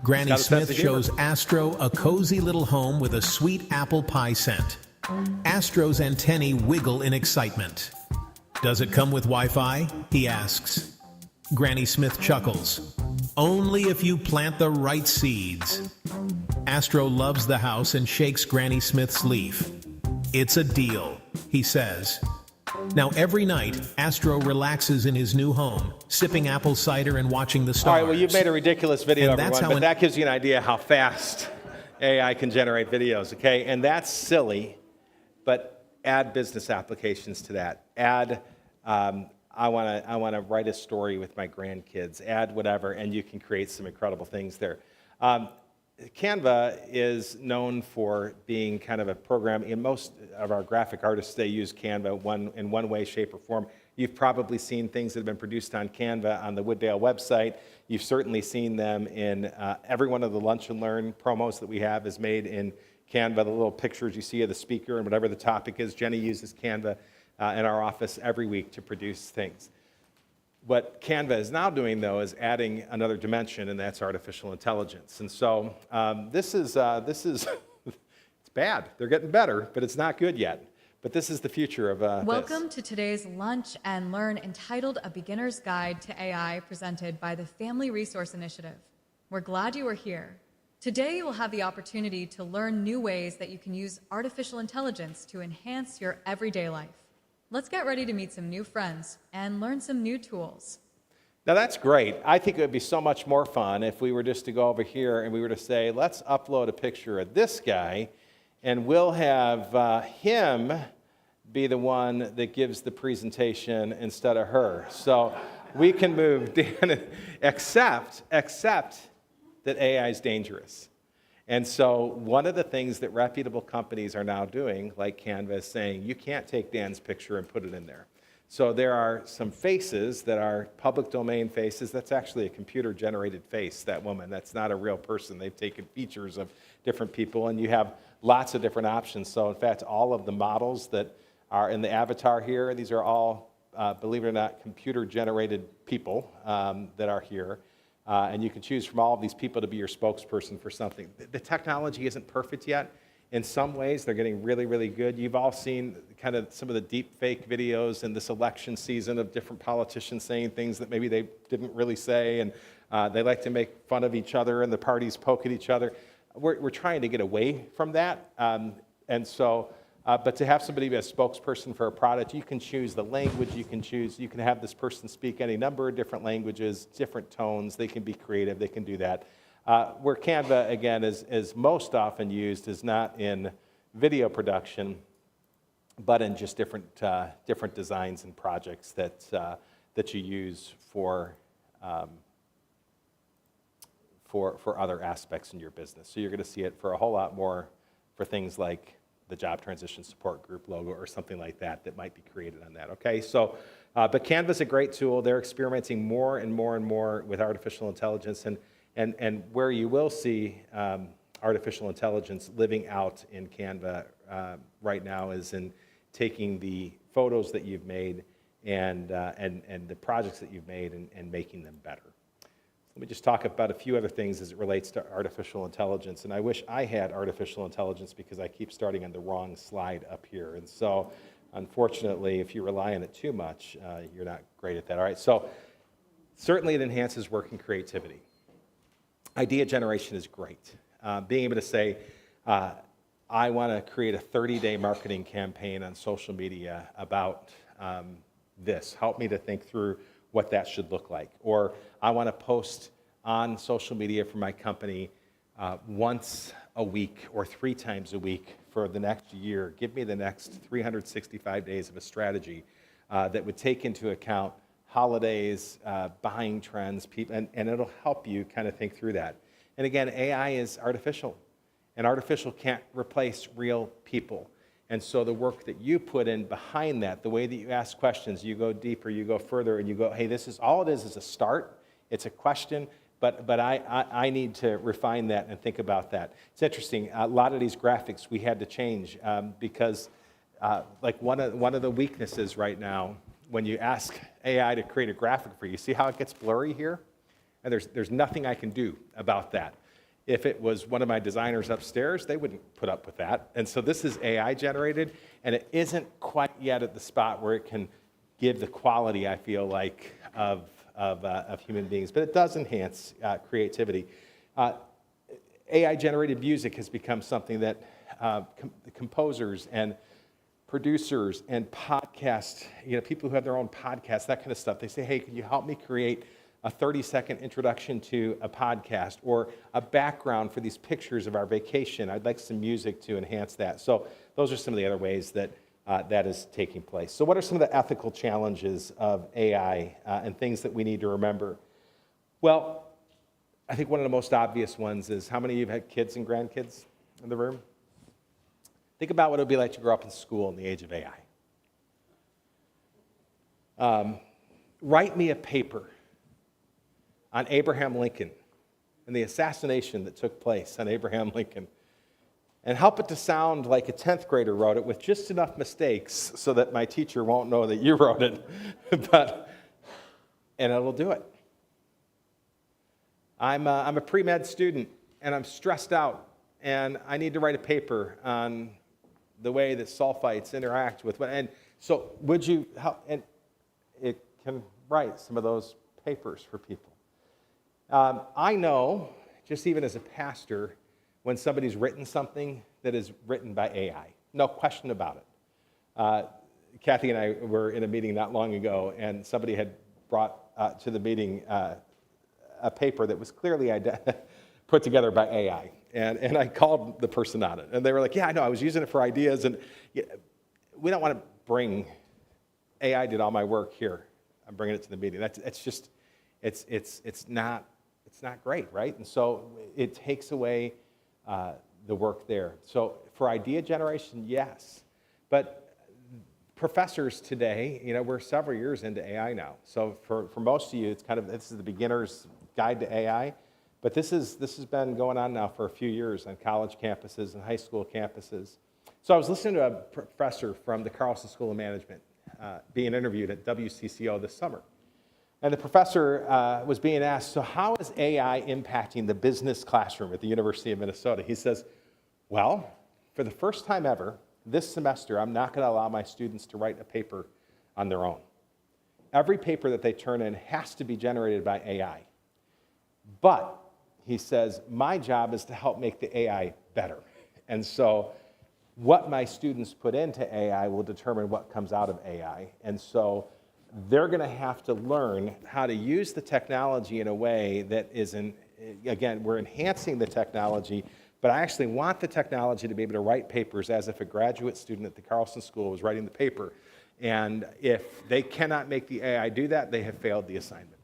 Granny Smith shows Astro a cozy little home with a sweet apple pie scent. Astro's antennae wiggle in excitement. Does it come with Wi-Fi? He asks. Granny Smith chuckles. Only if you plant the right seeds. Astro loves the house and shakes Granny Smith's leaf. It's a deal, he says. Now every night, Astro relaxes in his new home, sipping apple cider and watching the stars. All right, well, you've made a ridiculous video, everyone, but that gives you an idea how fast AI can generate videos, okay? And that's silly, but add business applications to that. Add, I want to write a story with my grandkids. Add whatever, and you can create some incredible things there. Canva is known for being kind of a program. In most of our graphic artists, they use Canva in one way, shape, or form. You've probably seen things that have been produced on Canva on the Wooddale website. You've certainly seen them in every one of the Lunch and Learn promos that we have is made in Canva. The little pictures you see of the speaker and whatever the topic is. Jenny uses Canva in our office every week to produce things. What Canva is now doing, though, is adding another dimension, and that's artificial intelligence. And so this is it's bad. They're getting better, but it's not good yet. But this is the future of Welcome to today's Lunch and Learn entitled A Beginner's Guide to AI, presented by the Family Resource Initiative. We're glad you are here. Today, you will have the opportunity to learn new ways that you can use artificial intelligence to enhance your everyday life. Let's get ready to meet some new friends and learn some new tools. Now that's great. I think it would be so much more fun if we were just to go over here and we were to say, let's upload a picture of this guy, and we'll have him be the one that gives the presentation instead of her. So we can move Dan, except that AI is dangerous. And so one of the things that reputable companies are now doing, like Canva, is saying, you can't take Dan's picture and put it in there. So there are some faces that are public domain faces. That's actually a computer-generated face, that woman. That's not a real person. They've taken features of different people, and you have lots of different options. So in fact, all of the models that are in the avatar here, these are all, believe it or not, computer-generated people that are here. And you can choose from all of these people to be your spokesperson for something. The technology isn't perfect yet. In some ways, they're getting really, really good. You've all seen kind of some of the deep fake videos in this election season of different politicians saying things that maybe they didn't really say, and they like to make fun of each other, and the parties poke at each other. We're trying to get away from that. But to have somebody be a spokesperson for a product, you can choose the language you can choose. You can have this person speak any number of different languages, different tones. They can be creative. They can do that. Where Canva, again, is most often used is not in video production, but in just different designs and projects that you use for other aspects in your business. So you're going to see it for a whole lot more for things like the Job Transition Support Group logo or something like that that might be created on that, okay? So, but Canva's a great tool. They're experimenting more and more and more with artificial intelligence, and where you will see artificial intelligence living out in Canva right now is in taking the photos that you've made and the projects that you've made and making them better. Let me just talk about a few other things as it relates to artificial intelligence. And I wish I had artificial intelligence because I keep starting on the wrong slide up here. And so, unfortunately, if you rely on it too much, you're not great at that. All right, so certainly it enhances work and creativity. Idea generation is great. Being able to say, I want to create a 30-day marketing campaign on social media about this. Help me to think through what that should look like. Or I want to post on social media for my company once a week or 3 times a week for the next year. Give me the next 365 days of a strategy that would take into account holidays, buying trends, and it'll help you kind of think through that. And again, AI is artificial, and artificial can't replace real people. And so the work that you put in behind that, the way that you ask questions, you go deeper, you go further, and you go, hey, this is all it is a start. It's a question, but I need to refine that and think about that. It's interesting. A lot of these graphics we had to change because like one of the weaknesses right now, when you ask AI to create a graphic for you, see how it gets blurry here? And there's nothing I can do about that. If it was one of my designers upstairs, they wouldn't put up with that. And so this is AI generated, and it isn't quite yet at the spot where it can give the quality, I feel like, of human beings. But it does enhance creativity. AI generated music has become something that composers and producers and podcast, people who have their own podcasts, that kind of stuff, they say, hey, can you help me create a 30-second introduction to a podcast or a background for these pictures of our vacation? I'd like some music to enhance that. So those are some of the other ways that that is taking place. So what are some of the ethical challenges of AI and things that we need to remember? Well, I think one of the most obvious ones is, how many of you have had kids and grandkids in the room? Think about what it would be like to grow up in school in the age of AI. Write me a paper on Abraham Lincoln and the assassination that took place on Abraham Lincoln, and help it to sound like a 10th grader wrote it with just enough mistakes so that my teacher won't know that you wrote it, and it'll do it. I'm a pre-med student, and I'm stressed out, and I need to write a paper on the way that sulfites interact with, and so would you help? And it can write some of those papers for people. I know, just even as a pastor, when somebody's written something that is written by AI. No question about it. Kathy and I were in a meeting not long ago, and somebody had brought to the meeting a paper that was clearly put together by AI. And I called the person on it, and they were like, yeah, I know, I was using it for ideas, and we don't want to bring, AI did all my work here. I'm bringing it to the meeting. It's not great, right? And so it takes away the work there. So for idea generation, yes. But professors today, we're several years into AI now. So for most of you, this is the beginner's guide to AI. But this has been going on now for a few years on college campuses and high school campuses. So I was listening to a professor from the Carlson School of Management being interviewed at WCCO this summer. And the professor was being asked, so how is AI impacting the business classroom at the University of Minnesota? He says, well, for the first time ever, this semester, I'm not going to allow my students to write a paper on their own. Every paper that they turn in has to be generated by AI. But, he says, my job is to help make the AI better. And so what my students put into AI will determine what comes out of AI. And so they're going to have to learn how to use the technology in a way that again, we're enhancing the technology, but I actually want the technology to be able to write papers as if a graduate student at the Carlson School was writing the paper. And if they cannot make the AI do that, they have failed the assignment.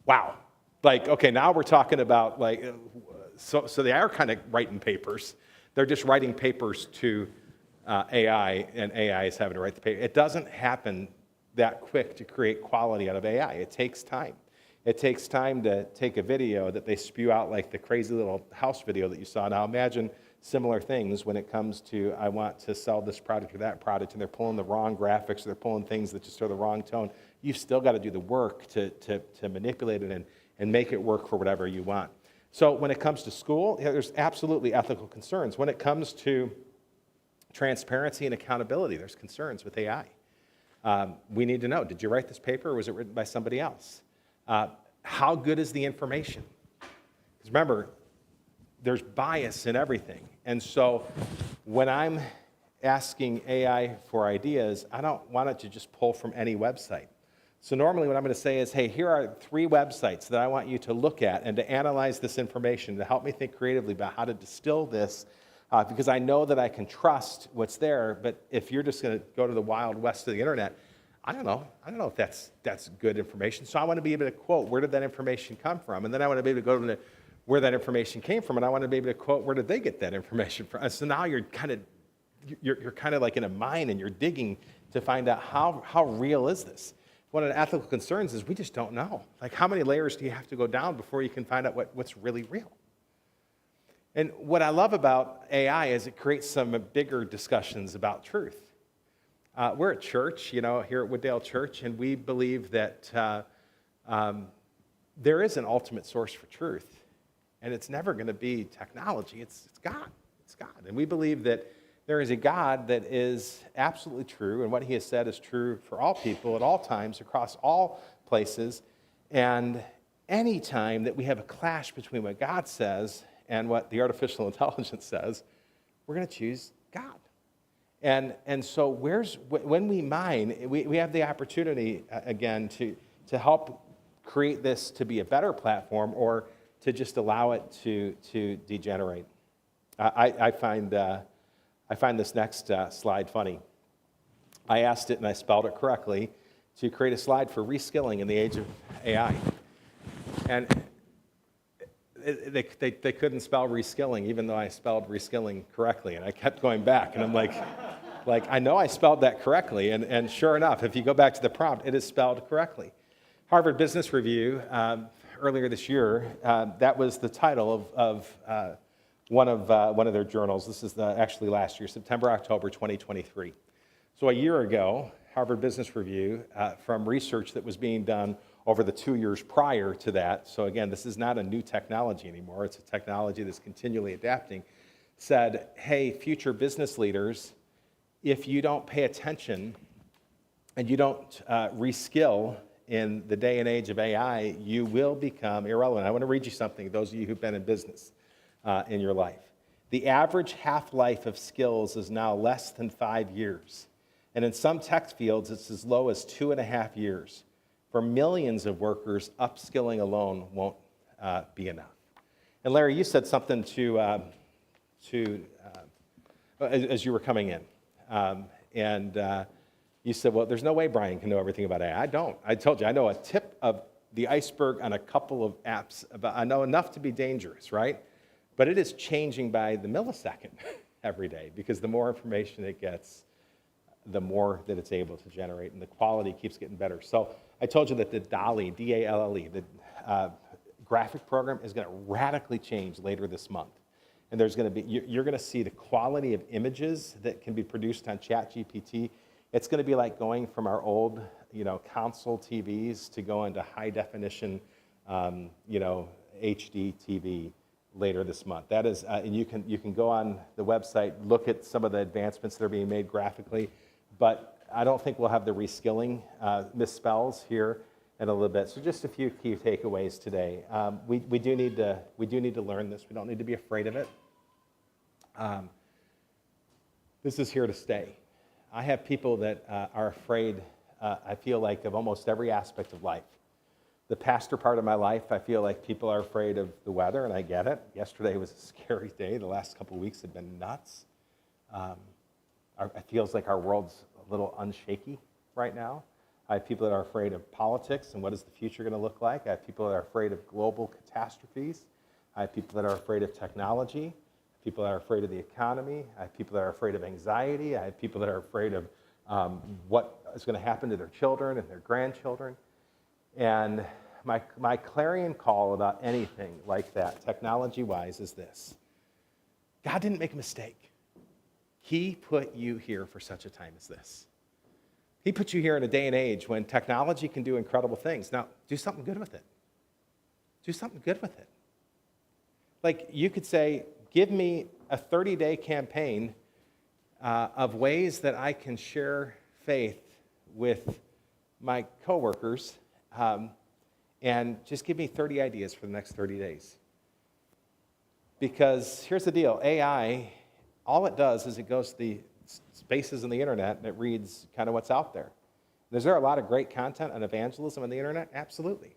Wow. Okay, now we're talking about so they are kind of writing papers. They're just writing papers to AI, and AI is having to write the paper. It doesn't happen that quick to create quality out of AI. It takes time. It takes time to take a video that they spew out like the crazy little house video that you saw. Now imagine similar things when it comes to, I want to sell this product or that product, and they're pulling the wrong graphics, or they're pulling things that just are the wrong tone. You've still got to do the work to manipulate it and make it work for whatever you want. So when it comes to school, there's absolutely ethical concerns. When it comes to transparency and accountability, there's concerns with AI. We need to know, did you write this paper, or was it written by somebody else? How good is the information? Because remember, there's bias in everything. And so when I'm asking AI for ideas, I don't want it to just pull from any website. So normally what I'm going to say is, hey, here are 3 websites that I want you to look at and to analyze this information, to help me think creatively about how to distill this, because I know that I can trust what's there. But if you're just going to go to the wild west of the internet, I don't know if that's good information. So I want to be able to quote, where did that information come from? And then I want to be able to go to where that information came from, and I want to be able to quote, where did they get that information from? And so now you're kind of like in a mine, and you're digging to find out how real is this. One of the ethical concerns is we just don't know. Like, how many layers do you have to go down before you can find out what's really real? And what I love about AI is it creates some bigger discussions about truth. We're at church, here at Wooddale Church, and we believe that there is an ultimate source for truth, and it's never going to be technology. It's God. It's God. And we believe that there is a God that is absolutely true, and what he has said is true for all people at all times, across all places. And any time that we have a clash between what God says and what the artificial intelligence says, we're going to choose God. And so when we mine, we have the opportunity, again, to help create this to be a better platform, or to just allow it to degenerate. I find this next slide funny. I asked it, and I spelled it correctly, to create a slide for reskilling in the age of AI. And they couldn't spell reskilling, even though I spelled reskilling correctly. And I kept going back, and I'm like, I know I spelled that correctly. And sure enough, if you go back to the prompt, it is spelled correctly. Harvard Business Review, earlier this year, that was the title of one of their journals. This is actually last year, September, October 2023. So a year ago, Harvard Business Review, from research that was being done over the 2 years prior to that, so again, this is not a new technology anymore, it's a technology that's continually adapting, said, hey, future business leaders, if you don't pay attention and you don't reskill in the day and age of AI, you will become irrelevant. I want to read you something, those of you who've been in business in your life. The average half-life of skills is now less than 5 years. And in some tech fields, it's as low as 2.5 years. For millions of workers, upskilling alone won't be enough. And Larry, you said something as you were coming in. You said, well, there's no way Brian can know everything about AI. I don't. I told you, I know a tip of the iceberg on a couple of apps. I know enough to be dangerous, right? But it is changing by the millisecond every day, because the more information it gets, the more that it's able to generate, and the quality keeps getting better. So I told you that the DALL-E, D-A-L-L-E, the graphic program is going to radically change later this month. And there's going to be, you're going to see the quality of images that can be produced on ChatGPT. It's going to be like going from our old, console TVs to go into high definition, HD TV later this month. That is, and you can go on the website, look at some of the advancements that are being made graphically, but I don't think we'll have the reskilling misspells here in a little bit. So just a few key takeaways today. We do need to learn this. We don't need to be afraid of it. This is here to stay. I have people that are afraid, I feel like, of almost every aspect of life. The pastor part of my life, I feel like people are afraid of the weather, and I get it. Yesterday was a scary day. The last couple of weeks have been nuts. It feels like our world's a little unshaky right now. I have people that are afraid of politics and what is the future going to look like. I have people that are afraid of global catastrophes. I have people that are afraid of technology. People that are afraid of the economy. I have people that are afraid of anxiety. I have people that are afraid of what is going to happen to their children and their grandchildren. And my clarion call about anything like that, technology-wise, is this. God didn't make a mistake. He put you here for such a time as this. He put you here in a day and age when technology can do incredible things. Now, do something good with it. Do something good with it. Like, you could say, give me a 30-day campaign of ways that I can share faith with my coworkers, and just give me 30 ideas for the next 30 days. Because here's the deal, AI, all it does is it goes to the spaces in the internet and it reads kind of what's out there. Is there a lot of great content on evangelism on the internet? Absolutely.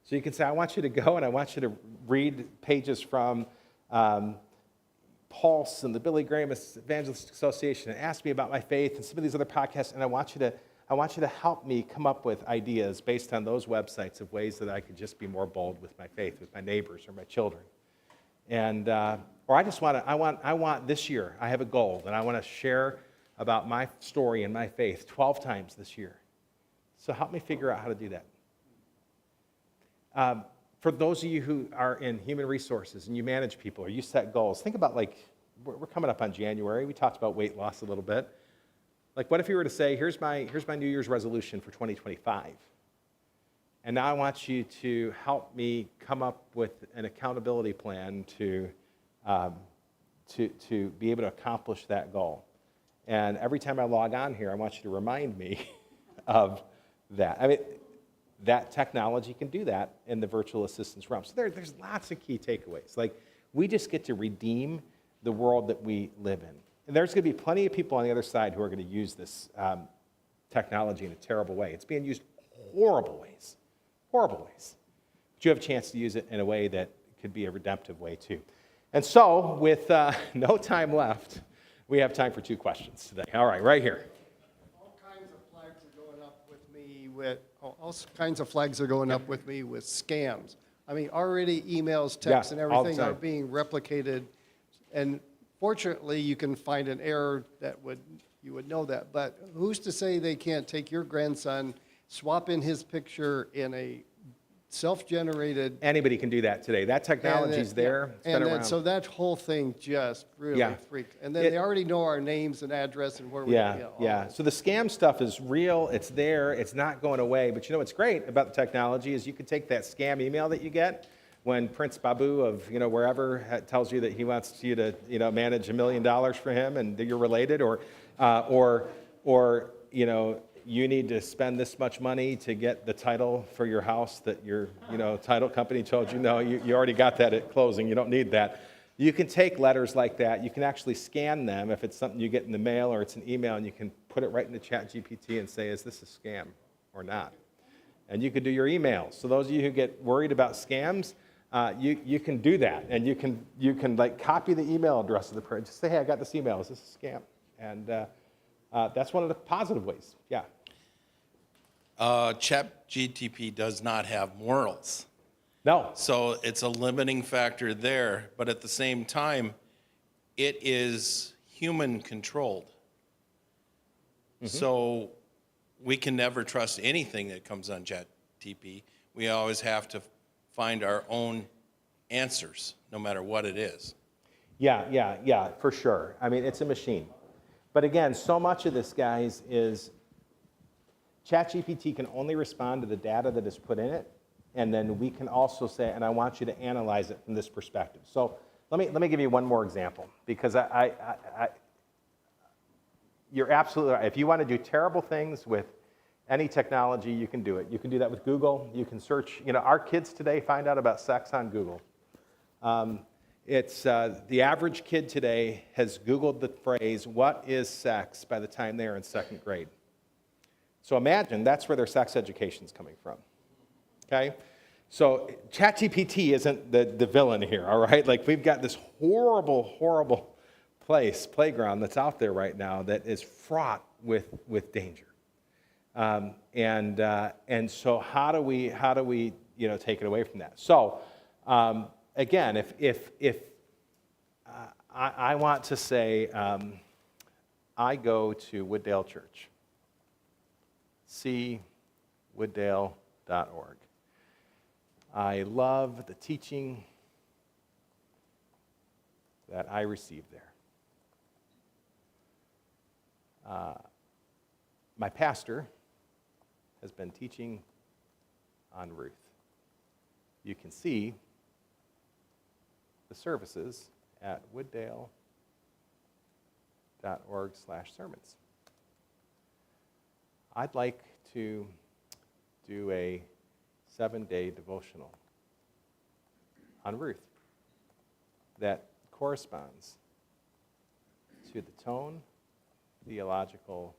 So you can say, I want you to go and I want you to read pages from Pulse and the Billy Graham Evangelistic Association and ask me about my faith and some of these other podcasts, and I want you to help me come up with ideas based on those websites of ways that I could just be more bold with my faith, with my neighbors or my children. And or I want this year, I have a goal that I want to share about my story and my faith 12 times this year. So help me figure out how to do that. For those of you who are in human resources and you manage people or you set goals, think about we're coming up on January. We talked about weight loss a little bit. Like what if you were to say, here's my New Year's resolution for 2025. And now I want you to help me come up with an accountability plan to be able to accomplish that goal. And every time I log on here, I want you to remind me of that. I mean, that technology can do that in the virtual assistance realm. So there's lots of key takeaways. Like, we just get to redeem the world that we live in. And there's going to be plenty of people on the other side who are going to use this technology in a terrible way. It's being used horrible ways. But you have a chance to use it in a way that could be a redemptive way too. And so, with no time left, we have time for 2 questions today. All right, right here. All kinds of flags are going up with me with scams. I mean, already emails, texts, and all the everything are time. being replicated. And fortunately, you can find an error you would know that. But who's to say they can't take your grandson, swap in his picture in a self-generated. Anybody can do that today. That technology's there. It's been around. So that whole thing just really freaked. And then they already know our names and address and where we are. So the scam stuff is real. It's there. It's not going away. But you know what's great about the technology is you can take that scam email that you get when Prince Babu of wherever tells you that he wants you to manage $1 million for him and that you're related, or you need to spend this much money to get the title for your house that your title company told you, no, you already got that at closing, you don't need that. You can take letters like that, you can actually scan them if it's something you get in the mail or it's an email, and you can put it right into ChatGPT and say, is this a scam or not? And you can do your emails. So those of you who get worried about scams, you can do that, and you can copy the email address of the person. Just say, hey, I got this email, is this a scam? And that's one of the positive ways, yeah. ChatGPT does not have morals. No. So it's a limiting factor there, but at the same time, it is human controlled. Mm-hmm. So we can never trust anything that comes on ChatGPT. We always have to find our own answers, no matter what it is. Yeah, for sure. I mean, it's a machine. But again, so much of this, guys, is ChatGPT can only respond to the data that is put in it, and then we can also say, and I want you to analyze it from this perspective. So let me give you one more example, because you're absolutely right. If you want to do terrible things with any technology, you can do it. You can do that with Google. You can search. Our kids today find out about sex on Google. It's the average kid today has Googled the phrase, what is sex, by the time they're in 2nd grade. So imagine that's where their sex education is coming from, okay? So ChatGPT isn't the villain here, all right? Like, we've got this horrible playground that's out there right now that is fraught with danger. And so how do we take it away from that? So again, if I want to say, I go to Wooddale Church. See wooddale.org. I love the teaching that I received there. My pastor has been teaching on Ruth. You can see the services at wooddale.org/sermons. I'd like to do a 7-day devotional on Ruth that corresponds to the tone, theological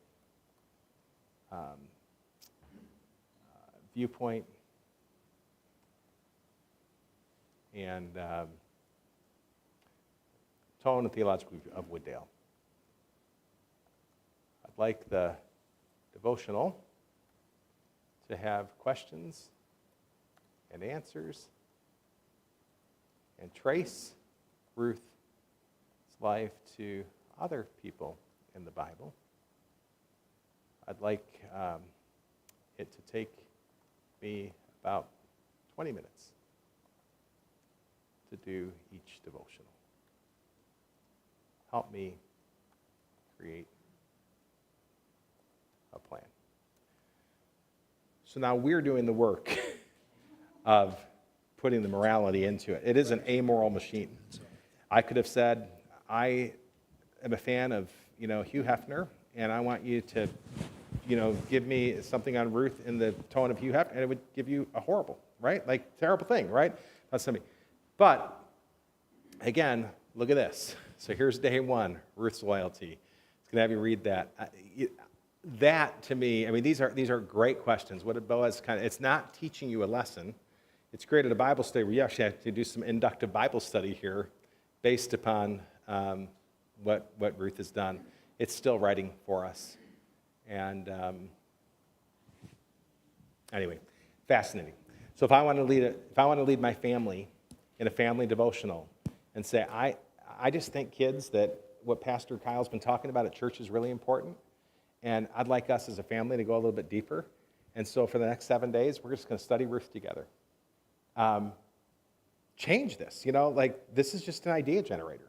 viewpoint and tone and theological view of Wooddale. I'd like the devotional to have questions and answers and trace Ruth's life to other people in the Bible. I'd like it to take me about 20 minutes to do each devotional. Help me create a plan. So now we're doing the work of putting the morality into it. It is an amoral machine. I could have said, I am a fan of, Hugh Hefner, and I want you to, give me something on Ruth in the tone of Hugh Hefner, and it would give you a horrible, right? Like, terrible thing, right? That's something. But, again, look at this. So here's day one, Ruth's loyalty. It's going to have you read that. That, to me, these are great questions. What did Boaz it's not teaching you a lesson. It's created a Bible study where you actually have to do some inductive Bible study here based upon what Ruth has done. It's still writing for us. And anyway, fascinating. So if I want to lead my family in a family devotional and say, I just think, kids, that what Pastor Kyle's been talking about at church is really important, and I'd like us as a family to go a little bit deeper. And so for the next 7 days, we're just going to study Ruth together. Change this, this is just an idea generator.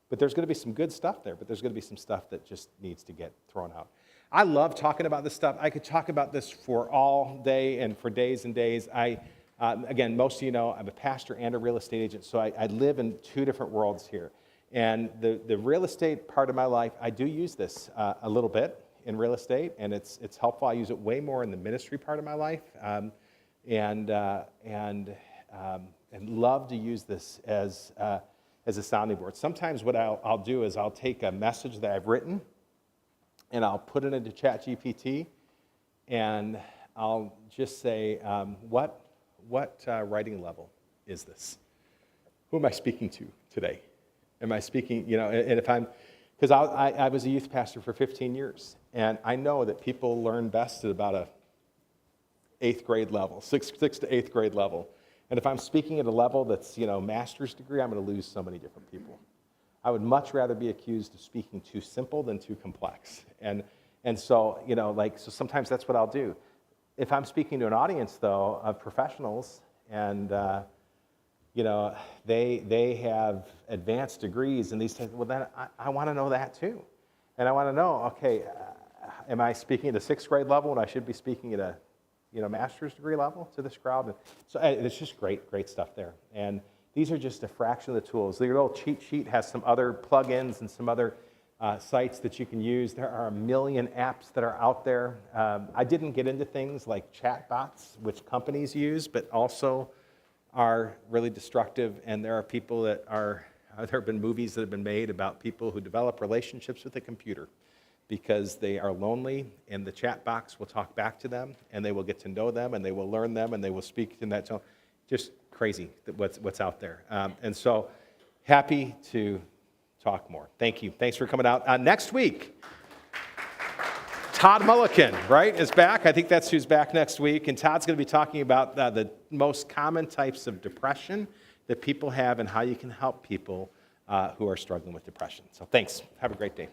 But there's going to be some good stuff there, but there's going to be some stuff that just needs to get thrown out. I love talking about this stuff. I could talk about this for all day and for days and days. Again, most of you know, I'm a pastor and a real estate agent, so I live in two different worlds here. And the real estate part of my life, I do use this a little bit in real estate, and it's helpful. I use it way more in the ministry part of my life, and love to use this as a sounding board. Sometimes what I'll do is I'll take a message that I've written, and I'll put it into ChatGPT, and I'll just say, what writing level is this? Who am I speaking to today? Am I speaking, and if because I was a youth pastor for 15 years, and I know that people learn best at about a 8th grade level, 6th to 8th grade level. And if I'm speaking at a level that's, master's degree, I'm going to lose so many different people. I would much rather be accused of speaking too simple than too complex. And so, so sometimes that's what I'll do. If I'm speaking to an audience, though, of professionals, and, they have advanced degrees and these things, well, then I want to know that, too. And I want to know, okay, am I speaking at a 6th grade level when I should be speaking at a master's degree level to this crowd? And so it's just great stuff there. And these are just a fraction of the tools. The little cheat sheet has some other plugins and some other sites that you can use. There are a million apps that are out there. I didn't get into things like chatbots, which companies use, but also are really destructive. And there are people there have been movies that have been made about people who develop relationships with a computer because they are lonely, and the chat box will talk back to them, and they will get to know them, and they will learn them, and they will speak in that tone. Just crazy what's out there. And so happy to talk more. Thank you. Thanks for coming out. Next week, Todd Mulliken, right, is back. I think that's who's back next week. And Todd's going to be talking about the most common types of depression that people have and how you can help people who are struggling with depression. So thanks. Have a great day.